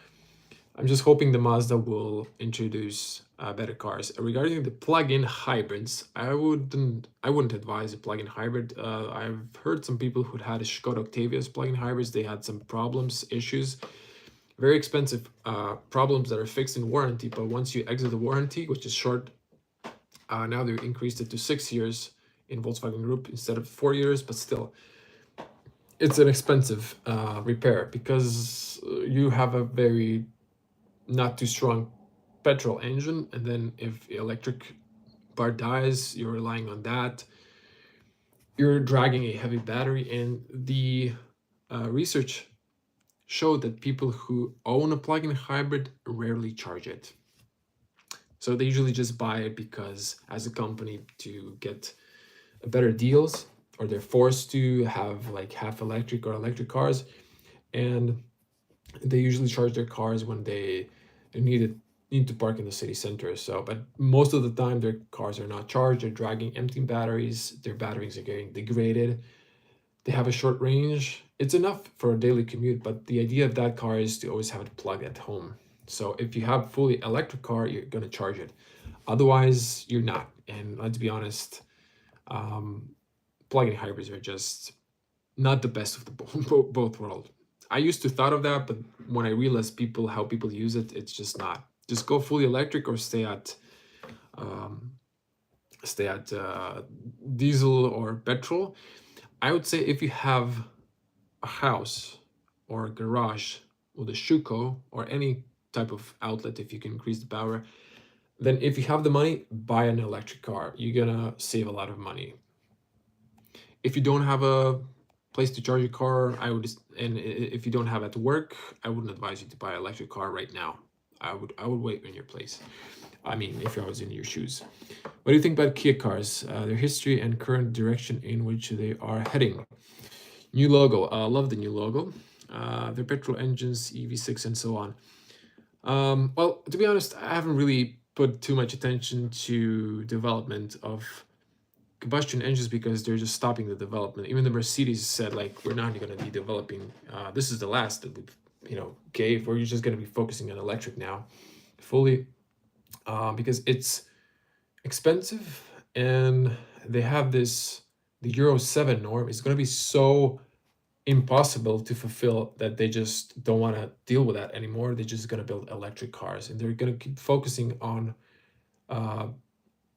I'm just hoping the Mazda will introduce better cars. Regarding the plug-in hybrids, I wouldn't advise a plug-in hybrid. I've heard some people who had a Skoda Octavia's plug-in hybrids. They had some problems, issues, very expensive problems that are fixed in warranty. But once you exit the warranty, which is short, now they increased it to 6 years in Volkswagen Group instead of 4 years. But still, it's an expensive repair because you have a very not too strong petrol engine, and then if the electric part dies, you're relying on that. You're dragging a heavy battery, and the research showed that people who own a plug-in hybrid rarely charge it. So they usually just buy it because, as a company, to get better deals, or they're forced to have like half electric or electric cars, and they usually charge their cars when they need to park in the city center. So, but most of the time, their cars are not charged. They're dragging empty batteries. Their batteries are getting degraded. They have a short range. It's enough for a daily commute, but the idea of that car is to always have it plugged at home. So if you have fully electric car, you're gonna charge it. Otherwise, you're not. And let's be honest, um, plug-in hybrids are just not the best of the both worlds. I used to thought of that, but when I realized how people use it, it's just not. Just go fully electric or um, stay at diesel or petrol. I would say if you have a house or a garage with a shuko or any type of outlet, if you can increase the power, then if you have the money, buy an electric car. You're gonna save a lot of money. If you don't have a place to charge your car, and if you don't have it to work, I wouldn't advise you to buy an electric car right now. I would wait in your place. I mean, if I was in your shoes. What do you think about Kia cars, their history and current direction in which they are heading? New logo. Love the new logo. Their petrol engines, EV6, and so on. Well, to be honest, I haven't really put too much attention to development of combustion engines because they're just stopping the development. Even the Mercedes said like we're not going to be developing. This is the last that we've gave. We're just going to be focusing on electric now, fully, because it's expensive, and they have the Euro 7 norm is going to be so impossible to fulfill that they just don't want to deal with that anymore. They're just going to build electric cars, and they're going to keep focusing on uh,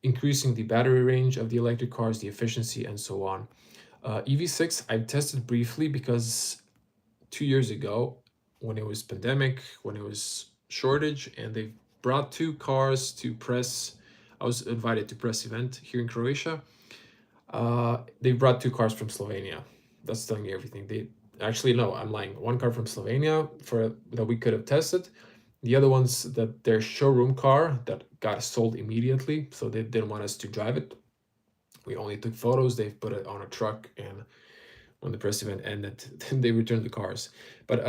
increasing the battery range of the electric cars, the efficiency, and so on. EV6, I've tested briefly because 2 years ago, when it was pandemic, when it was shortage, and they brought two cars to press. I was invited to press event here in Croatia. They brought two cars from Slovenia. That's telling you everything. They actually no, I'm lying. One car from Slovenia for that we could have tested. The other one's that their showroom car that got sold immediately, so they didn't want us to drive it. We only took photos. They've put it on a truck, and when the press event ended, then they returned the cars. But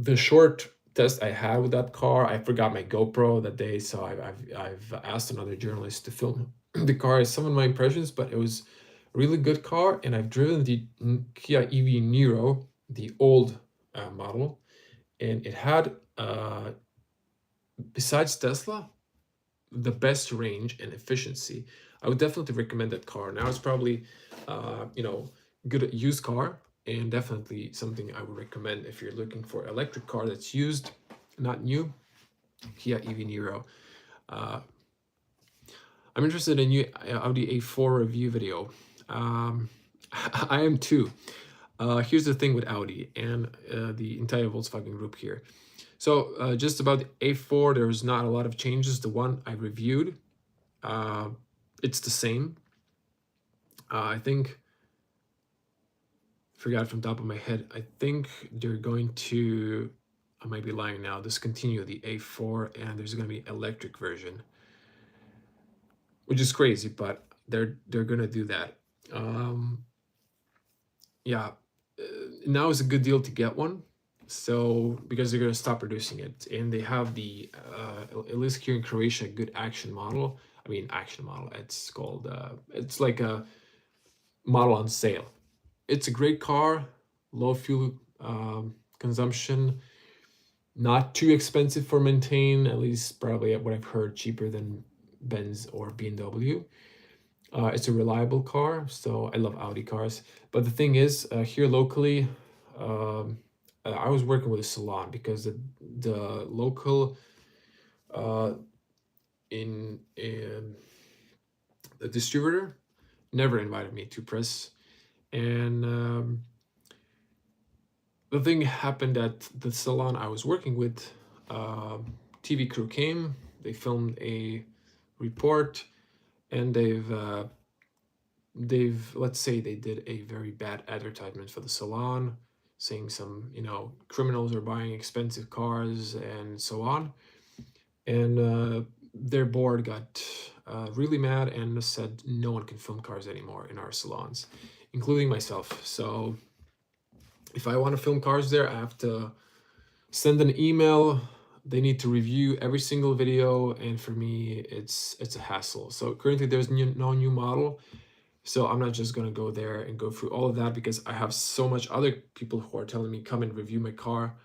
the short test I had with that car, I forgot my GoPro that day, so I've asked another journalist to film the car. Some of my impressions, but it was a really good car, and I've driven the Kia EV Niro, the old model, and it had besides Tesla the best range and efficiency. I would definitely recommend that car. Now it's probably, good used car, and definitely something I would recommend if you're looking for electric car that's used, not new. Kia EV Niro. Uh, I'm interested in new Audi A4 review video. Um, I am too. Here's the thing with Audi and the entire Volkswagen group here. So just about the A4, there's not a lot of changes. The one I reviewed, uh, it's the same. I think, forgot from top of my head, I think they're going to, I might be lying now, discontinue the A4, and there's going to be electric version, which is crazy, but they're going to do that. Yeah, now is a good deal to get one. So because they're going to stop producing it, and they have the at least here in Croatia, a good action model. I mean, action model. It's called. It's like a model on sale. It's a great car, low fuel consumption, not too expensive for maintain. At least probably what I've heard, cheaper than Benz or BMW. It's a reliable car, so I love Audi cars. But the thing is, here locally, um, I was working with a salon because the local uh, in the distributor never invited me to press, and the thing happened at the salon I was working with. TV crew came, they filmed a report, and they've let's say they did a very bad advertisement for the salon, saying some criminals are buying expensive cars and so on. And their board got really mad and said no one can film cars anymore in our salons, including myself. So if I want to film cars there, I have to send an email. They need to review every single video, and for me, it's a hassle. So currently, there's no new model. So I'm not just gonna go there and go through all of that, because I have so much other people who are telling me come and review my car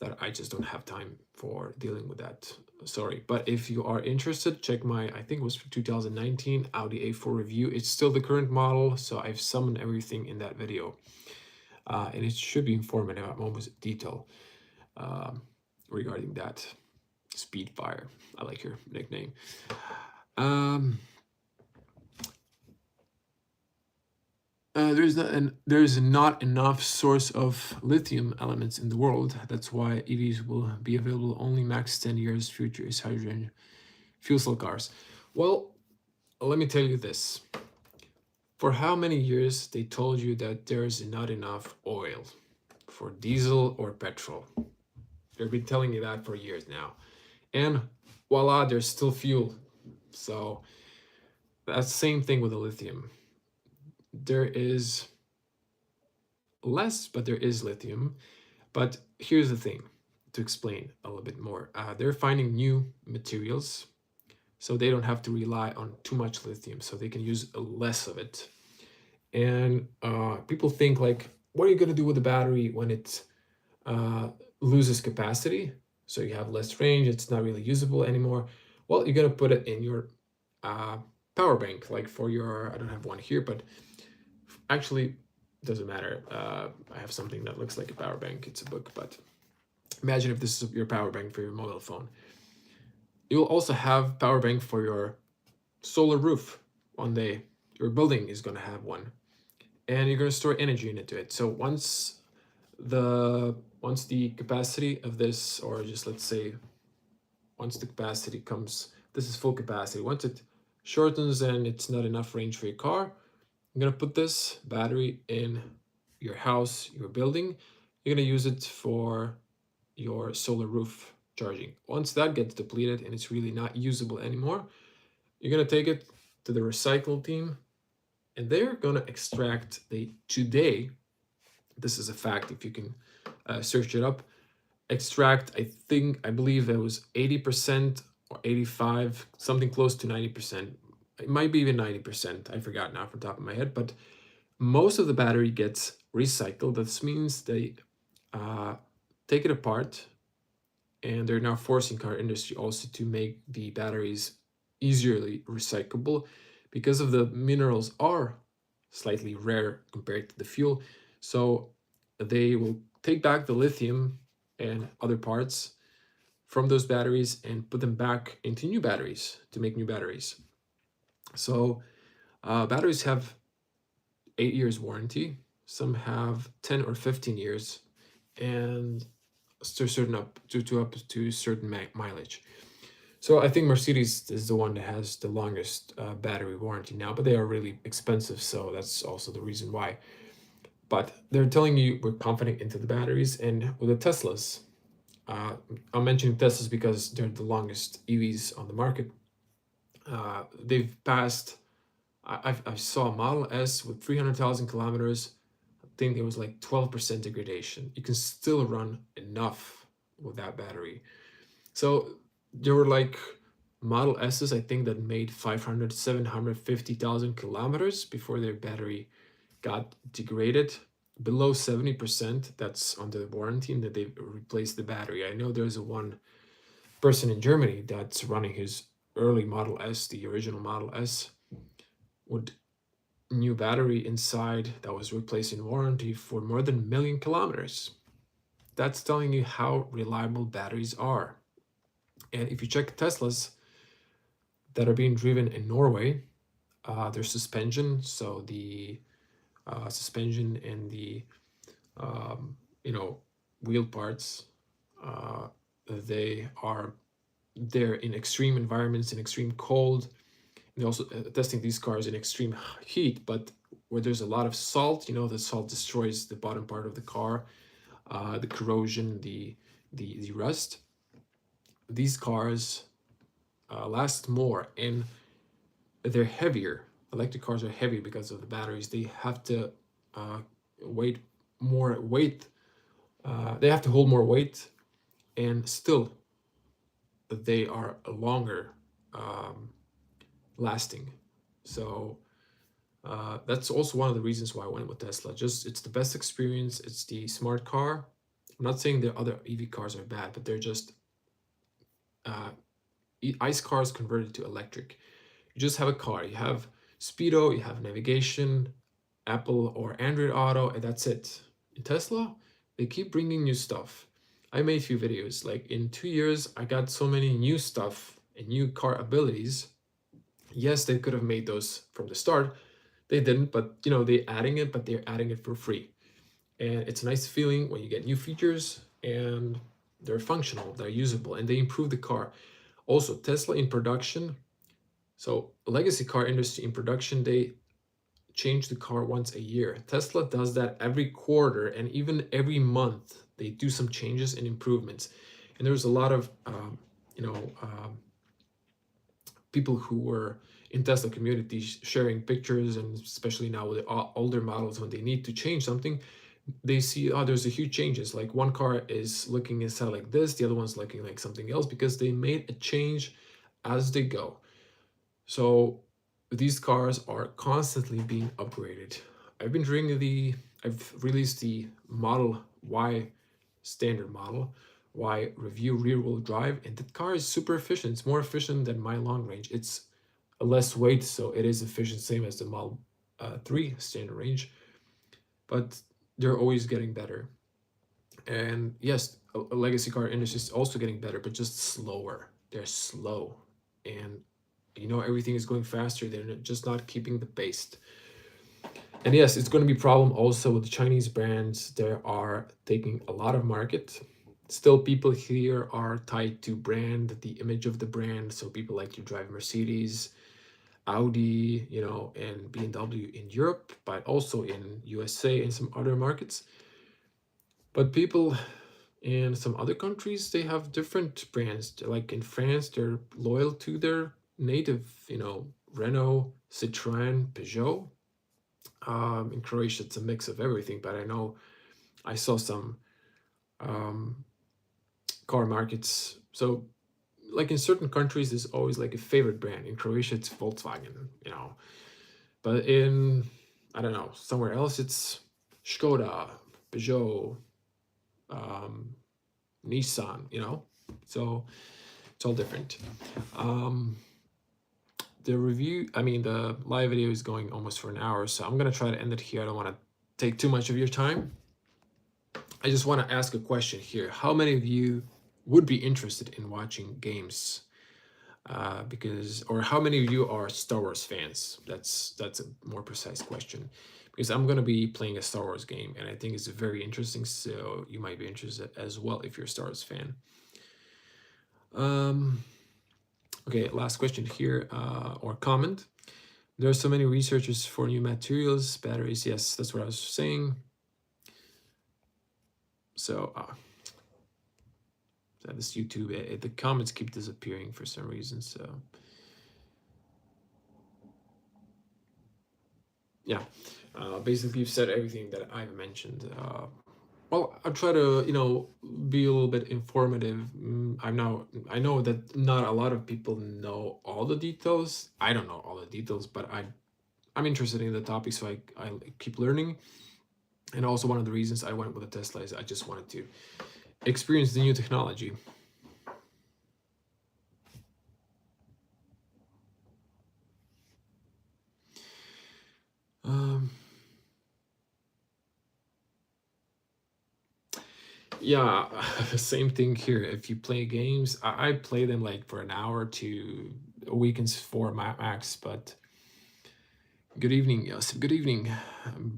that I just don't have time for dealing with that. Sorry. But if you are interested, check my, I think it was 2019 Audi A4 review. It's still the current model, so I've summoned everything in that video. And it should be informative. I'm almost detail regarding that. Speedfire. I like your nickname. There's not enough source of lithium elements in the world. That's why EVs will be available only max 10 years. Future is hydrogen fuel cell cars. Well, let me tell you this. For how many years they told you that there's not enough oil for diesel or petrol? They've been telling you that for years now. And voila, there's still fuel. So that's the same thing with the lithium. There is less, but there is lithium. But here's the thing, to explain a little bit more. They're finding new materials, so they don't have to rely on too much lithium, so they can use less of it. And people think like, what are you going to do with the battery when it loses capacity? So you have less range, it's not really usable anymore. Well, you're going to put it in your power bank, like for your, I don't have one here, but actually doesn't matter. I have something that looks like a power bank. It's a book, but imagine if this is your power bank for your mobile phone. You'll also have power bank for your solar roof. One day your building is going to have one, and you're going to store energy into it. So once the capacity of this, or just let's say once the capacity comes, this is full capacity. Once it shortens and it's not enough range for your car, you're going to put this battery in your house, your building. You're going to use it for your solar roof charging. Once that gets depleted and it's really not usable anymore, you're going to take it to the recycle team, and they're going to extract today, this is a fact if you can search it up, extract, I believe it was 80% or 85, something close to 90%. It might be even 90%. I forgot now from the top of my head, but most of the battery gets recycled. This means they take it apart, and they're now forcing car industry also to make the batteries easily recyclable, because of the minerals are slightly rare compared to the fuel. So they will take back the lithium and other parts from those batteries and put them back into new batteries to make new batteries. So batteries have 8 years warranty. Some have 10 or 15 years, and up to certain mileage. So I think Mercedes is the one that has the longest battery warranty now, but they are really expensive, so that's also the reason why. But they're telling you we're confident into the batteries. And with the Teslas, I'm mentioning Teslas because they're the longest EVs on the market. They've passed, I saw a Model S with 300,000 kilometers. I think it was like 12% degradation. You can still run enough with that battery. So there were like Model S's, I think, that made 500, 750,000 kilometers before their battery got degraded. Below 70%, that's under the warranty, and that they replaced the battery. I know there's one person in Germany that's running his early Model S, the original Model S, with new battery inside that was replaced in warranty for more than 1 million kilometers. That's telling you how reliable batteries are. And if you check Teslas that are being driven in Norway, their suspension, so the suspension and the wheel parts. Uh, they are there in extreme environments, in extreme cold. They're also testing these cars in extreme heat, but where there's a lot of salt, the salt destroys the bottom part of the car, the corrosion, the rust. These cars last more, and they're heavier. Electric cars are heavy because of the batteries. They have to uh, weight more weight. They have to hold more weight, and still they are longer um, lasting. So that's also one of the reasons why I went with Tesla. Just it's the best experience. It's the smart car. I'm not saying the other EV cars are bad, but they're just uh, ICE cars converted to electric. You just have a car. You have speedo. You have navigation, Apple or Android Auto, and that's it. In Tesla, they keep bringing new stuff. I made a few videos. Like in 2 years, I got so many new stuff and new car abilities. Yes, they could have made those from the start. They didn't, but they're adding it, but they're adding it for free. And it's a nice feeling when you get new features and they're functional, they're usable, and they improve the car. Also, Tesla in production. So legacy car industry in production, they change the car once a year. Tesla does that every quarter and even every month. They do some changes and improvements. And there's a lot of people who were in Tesla community sharing pictures, and especially now with the older models, when they need to change something, they see, oh, there's a huge changes. Like one car is looking inside like this, the other one's looking like something else, because they made a change as they go. So these cars are constantly being upgraded. I've released the Model Y standard model, Y review rear wheel drive, and that car is super efficient. It's more efficient than my long range. It's a less weight, so it is efficient, same as the Model 3 standard range, but they're always getting better. And yes, a legacy car industry is also getting better, but just slower. They're slow, and everything is going faster. They're just not keeping the pace. And yes, it's going to be a problem also with the Chinese brands. They are taking a lot of market. Still, people here are tied to brand, the image of the brand. So people like to drive Mercedes, Audi, and BMW in Europe, but also in USA and some other markets. But people in some other countries, they have different brands. Like in France, they're loyal to their native, Renault, Citroën, Peugeot. In Croatia, it's a mix of everything, but I saw some car markets. So, like in certain countries, there's always like a favorite brand. In Croatia, it's Volkswagen, But I don't know, somewhere else, it's Skoda, Peugeot, Nissan, So it's all different. The live video is going almost for an hour, so I'm gonna try to end it here. I don't want to take too much of your time. I just want to ask a question here. How many of you would be interested in watching games? Or how many of you are Star Wars fans? That's a more precise question, because I'm gonna be playing a Star Wars game, and I think it's very interesting. So you might be interested as well if you're a Star Wars fan. Okay, last question here, or comment. There are so many researchers for new materials, batteries. Yes, that's what I was saying. So this YouTube, the comments keep disappearing for some reason. So yeah, basically you've said everything that I've mentioned. Well, I'll try to, be a little bit informative. I know that not a lot of people know all the details. I don't know all the details, but I'm interested in the topic, so I keep learning. And also one of the reasons I went with a Tesla is I just wanted to experience the new technology. Yeah, same thing here. If you play games, I play them like for an hour to a weekends for max, but Good evening, yes. Good evening,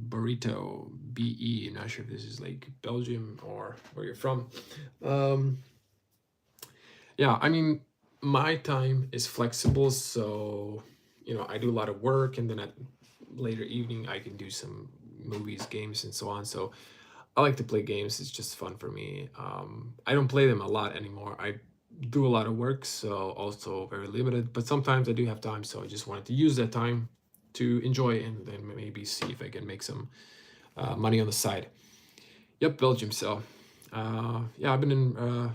Burrito BE. Not sure if this is like Belgium or where you're from. Um, yeah, I mean, my time is flexible, so I do a lot of work, and then at later evening I can do some movies, games, and so on. So I like to play games. It's just fun for me. I don't play them a lot anymore. I do a lot of work, so also very limited. But sometimes I do have time, so I just wanted to use that time to enjoy and then maybe see if I can make some money on the side. Yep, Belgium. So, yeah, I've been in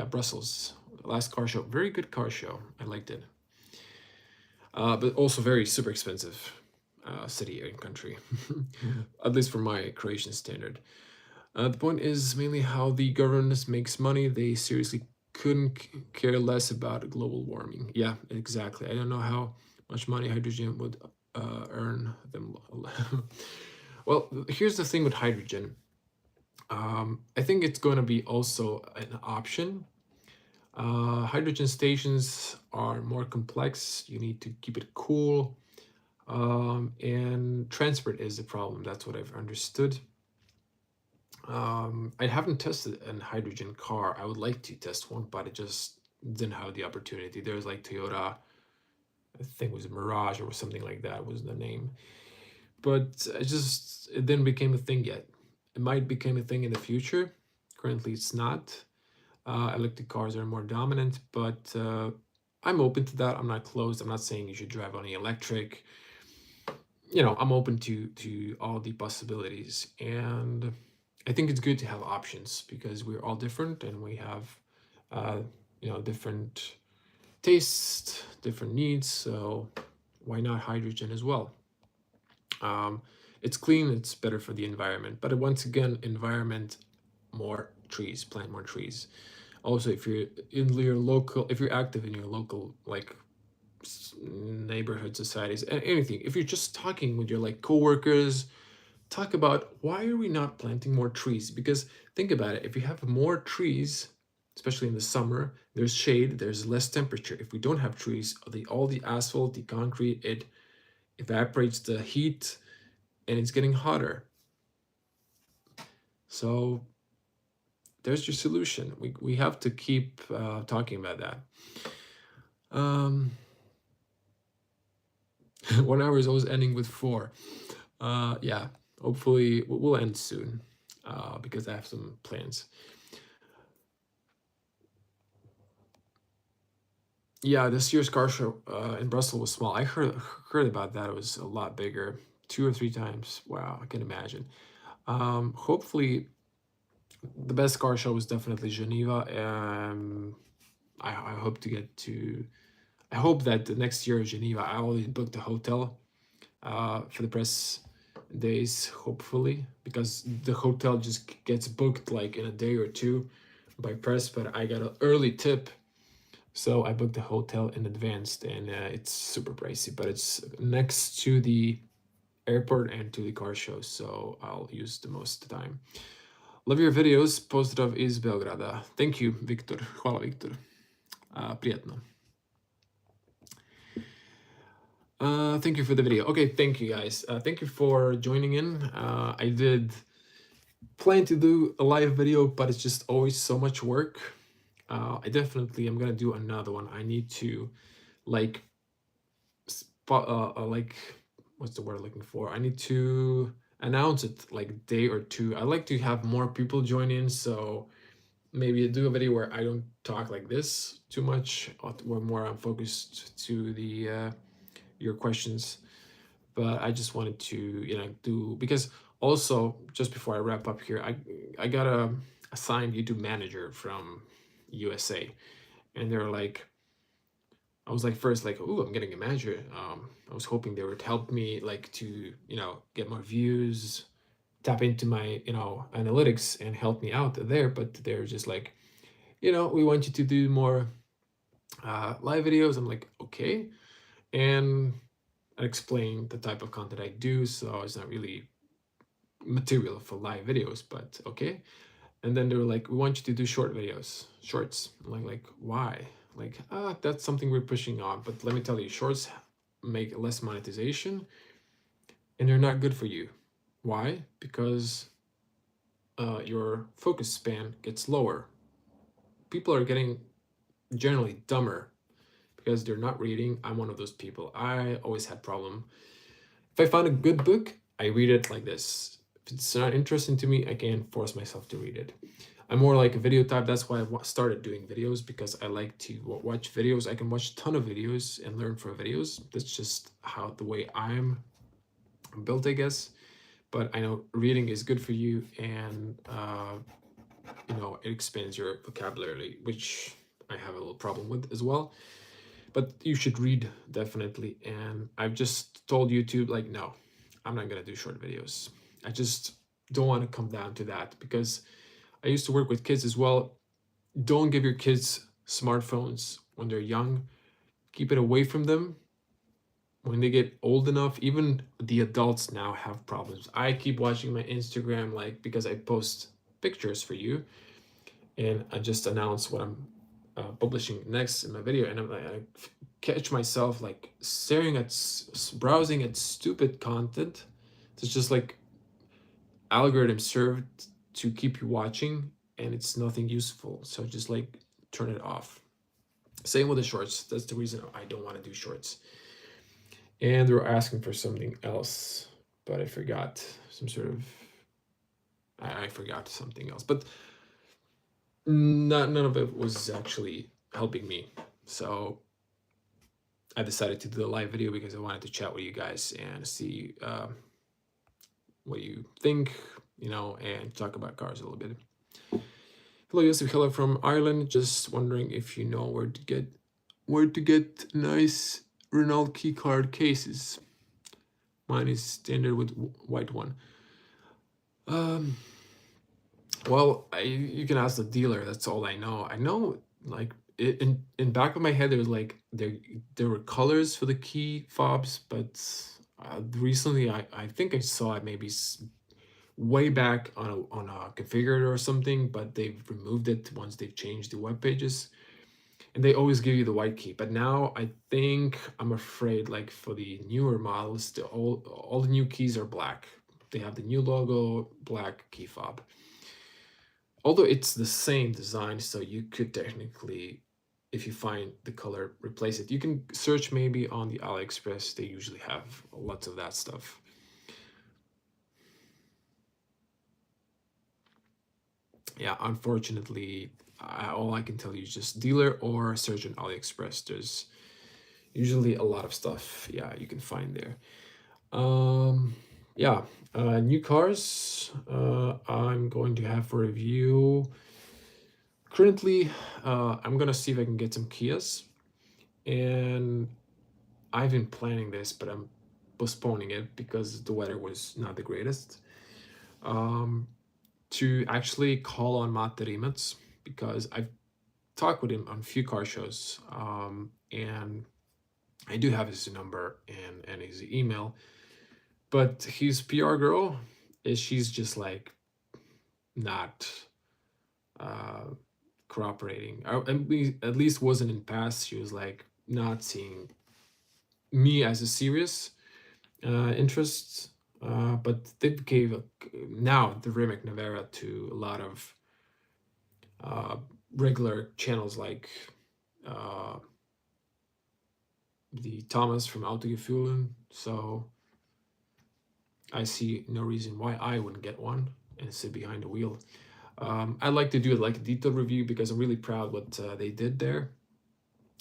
Brussels. Last car show, very good car show. I liked it, but also very super expensive city and country, at least for my Croatian standard. The point is mainly how the government makes money. They seriously couldn't care less about global warming. Yeah, exactly. I don't know how much money hydrogen would earn them. Well, here's the thing with hydrogen. I think it's going to be also an option. Hydrogen stations are more complex. You need to keep it cool. And transport is the problem. That's what I've understood. I haven't tested a hydrogen car. I would like to test one, but I just didn't have the opportunity. There's like Toyota, I think it was Mirage or something like that was the name. But it didn't become a thing yet. It might become a thing in the future. Currently, it's not. Electric cars are more dominant, but I'm open to that. I'm not closed. I'm not saying you should drive only electric. I'm open to all the possibilities, and I think it's good to have options because we're all different and we have uh, different tastes, different needs. So why not hydrogen as well? Um, it's clean. It's better for the environment. But once again, environment, more trees, plant more trees. Also, if you're in your local, if you're active in your local like neighborhood societies, anything, if you're just talking with your like coworkers, talk about why are we not planting more trees? Because think about it, if you have more trees, especially in the summer, there's shade, there's less temperature. If we don't have trees, all the asphalt, the concrete, it evaporates the heat and it's getting hotter. So there's your solution. We have to keep talking about that. Um, 1 hour is always ending with four. Yeah, hopefully we'll end soon because I have some plans. Yeah, this year's car show in Brussels was small. I heard about that. It was a lot bigger, 2 or 3 times. Wow, I can imagine. Hopefully, the best car show was definitely Geneva. I hope to get to. I hope that the next year of Geneva, I already booked a hotel for the press days. Hopefully, because the hotel just gets booked like in a day or two by press. But I got an early tip. So I booked the hotel in advance, and it's super pricey, but it's next to the airport and to the car show, so I'll use the most time. Love your videos. Pozdrav iz Belgrada. Thank you, Viktor. Hvala, Viktor. Prijetno. Thank you for the video. Okay, thank you guys. Thank you for joining in. I did plan to do a live video, but it's just always so much work. I definitely am gonna do another one. I need to like like what's the word I'm looking for? I need to announce it like a day or two. I like to have more people join in, so maybe do a video where I don't talk like this too much, or where more I'm focused to the your questions. But I just wanted to do, because also just before I wrap up here, I got a assigned YouTube manager from USA, and they're like, I was like first like, oh, I'm getting a manager. I was hoping they would help me like to get more views, tap into my analytics and help me out there. But they're just like, we want you to do more live videos. I'm like, okay, and I explain the type of content I do, so it's not really material for live videos, but okay. And then they were like, we want you to do short videos, shorts. I'm like why? Like, that's something we're pushing on. But let me tell you, shorts make less monetization. and they're not good for you. Why? Because your focus span gets lower. People are getting generally dumber because they're not reading. I'm one of those people. I always had problem. If I find a good book, I read it like this. If it's not interesting to me, I can't force myself to read it. I'm more like a video type. That's why I started doing videos, because I like to watch videos. I can watch a ton of videos and learn from videos. That's just how the way I'm built, I guess. But I know reading is good for you, and it expands your vocabulary, which I have a little problem with as well. But you should read, definitely. And I've just told YouTube, like, no, I'm not gonna do short videos. I just don't want to come down to that, because I used to work with kids as well. Don't give your kids smartphones when they're young. Keep it away from them. When they get old enough, even the adults now have problems. I keep watching my Instagram, like, because I post pictures for you, and I just announce what I'm publishing next in my video, and I catch myself like staring at browsing at stupid content. It's just like algorithm served to keep you watching, and it's nothing useful. So just like turn it off. Same with the shorts. That's the reason I don't want to do shorts. And they were asking for something else, but I forgot some sort of. I forgot something else, but none of it was actually helping me. So I decided to do the live video because I wanted to chat with you guys and see what you think, and talk about cars a little bit. Hello, Yosef. Hello from Ireland. Just wondering if you know where to get nice Renault key card cases. Mine is standard with white one. Well, you can ask the dealer. That's all I know. I know, like, in back of my head, there was like there were colors for the key fobs, but recently I think I saw it maybe way back on a configurator or something, but they've removed it once they've changed the web pages, and they always give you the white key. But now I think, I'm afraid, like for the newer models, all the new keys are black. They have the new logo, black key fob. Although it's the same design, so you could technically, if you find the color, replace it. You can search maybe on the AliExpress. They usually have lots of that stuff. Yeah, unfortunately, all I can tell you is just dealer or search on AliExpress. There's usually a lot of stuff, yeah, you can find there. Yeah, new cars I'm going to have for review. Currently, I'm gonna see if I can get some Kias, and I've been planning this, but I'm postponing it because the weather was not the greatest. To actually call on Mate Rimac, because I've talked with him on a few car shows, and I do have his number and his email, but his PR girl, she's just like not cooperating. At least wasn't in past. She was like not seeing me as a serious interest. But they gave now the Rimac Nevera to a lot of regular channels, like the Thomas from Autogefühlen. So I see no reason why I wouldn't get one and sit behind the wheel. I like to do it like a detailed review because I'm really proud what they did there,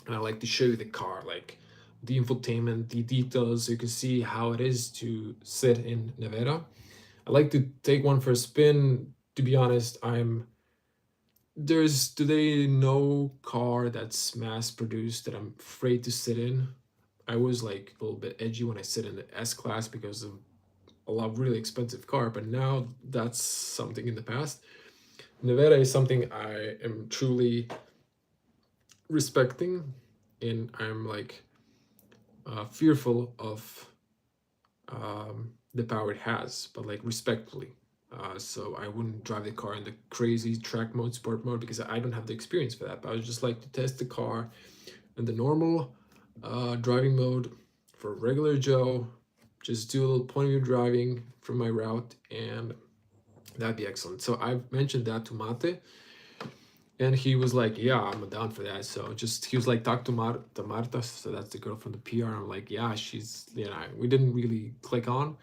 and I like to show you the car, like the infotainment, the details, so you can see how it is to sit in Nevera. I like to take one for a spin. To be honest, there's today no car that's mass produced that I'm afraid to sit in. I was like a little bit edgy when I sit in the S class because of a lot of really expensive car, but now that's something in the past. Nevada is something I am truly respecting, and I'm like fearful of the power it has, but like respectfully. So I wouldn't drive the car in the crazy track mode, sport mode, because I don't have the experience for that. But I would just like to test the car in the normal driving mode for regular Joe, just do a little point of view driving from my route, and that'd be excellent. So I mentioned that to Mate, and he was like, "Yeah, I'm down for that." So just he was like, "Talk to Marta." So that's the girl from the PR. I'm like, "Yeah, she's we didn't really click on."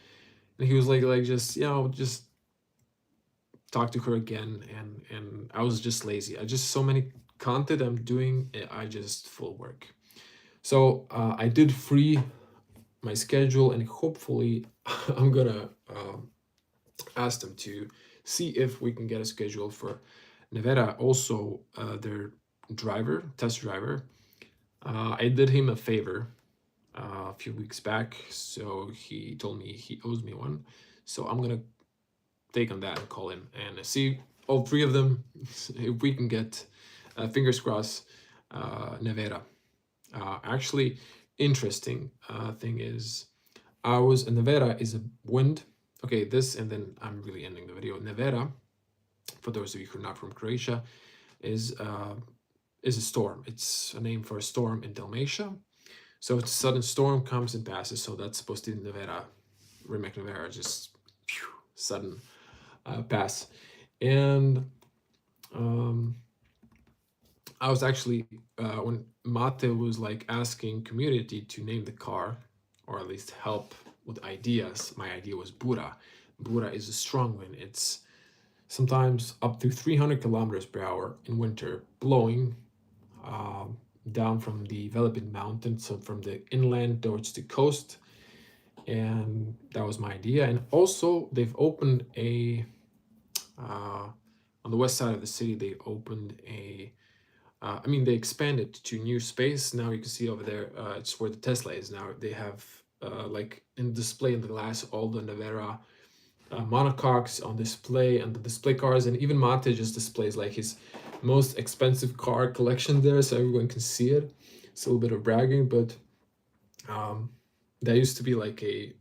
And he was like just just talk to her again. And I was just lazy. I just so many content I'm doing. I just full work. So I did free my schedule, and hopefully I'm gonna ask them to see if we can get a schedule for Nevada. Also, their test driver. I did him a favor a few weeks back, so he told me he owes me one. So I'm gonna take on that and call him and see all three of them if we can get, fingers crossed, Nevada. Actually, interesting thing is, Nevada is a wind. Okay, this, and then I'm really ending the video. Nevada, for those of you who are not from Croatia, is a storm. It's a name for a storm in Dalmatia. So it's a sudden storm comes and passes. So that's supposed to be Nevada, Rimac Nevada, just phew, sudden pass. And um, I was actually, when Mate was like asking community to name the car, or at least help with ideas, my idea was Bura. Bura is a strong wind. It's sometimes up to 300 kilometers per hour in winter, blowing um, down from the Velebit Mountains, so from the inland towards the coast. And that was my idea. And also, they've opened on the west side of the city, they opened they expanded to new space. Now you can see over there, it's where the Tesla is now. They have like in display in the glass all the Nevera monocoques on display, and the display cars, and even Mate just displays like his most expensive car collection there, so everyone can see it. It's a little bit of bragging, but um, that used to be like a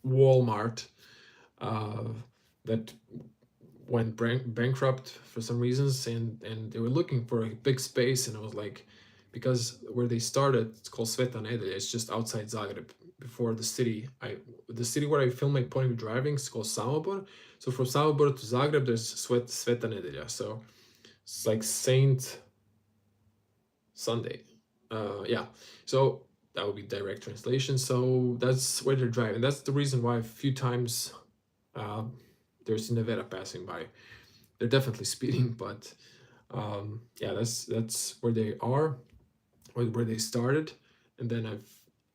Walmart uh, that went bankrupt for some reasons, and they were looking for a big space, and I was like, because where they started, it's called Sveta Nedelja, it's just outside Zagreb, before the city where I film my point of driving is called Samobor. So from Samobor to Zagreb there's Sveta Nedelja, so it's like Saint Sunday. Yeah, so that would be direct translation. So that's where they're driving. That's the reason why a few times uh, there's Nevada passing by. They're definitely speeding, but yeah, that's where they are, or where they started. And then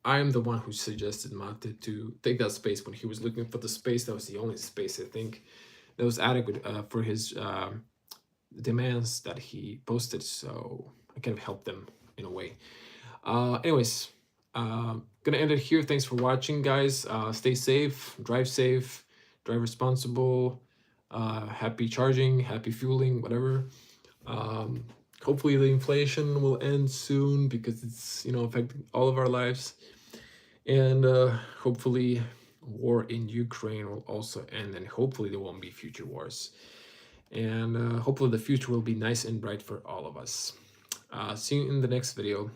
I'm the one who suggested Mate to take that space when he was looking for the space. That was the only space I think that was adequate for his demands that he posted. So I kind of helped them in a way. Anyways, gonna end it here. Thanks for watching, guys. Stay safe, drive responsible, happy charging, happy fueling, whatever. Um, Hopefully the inflation will end soon, because it's affecting all of our lives. And hopefully war in Ukraine will also end, and hopefully there won't be future wars. And hopefully the future will be nice and bright for all of us. See you in the next video.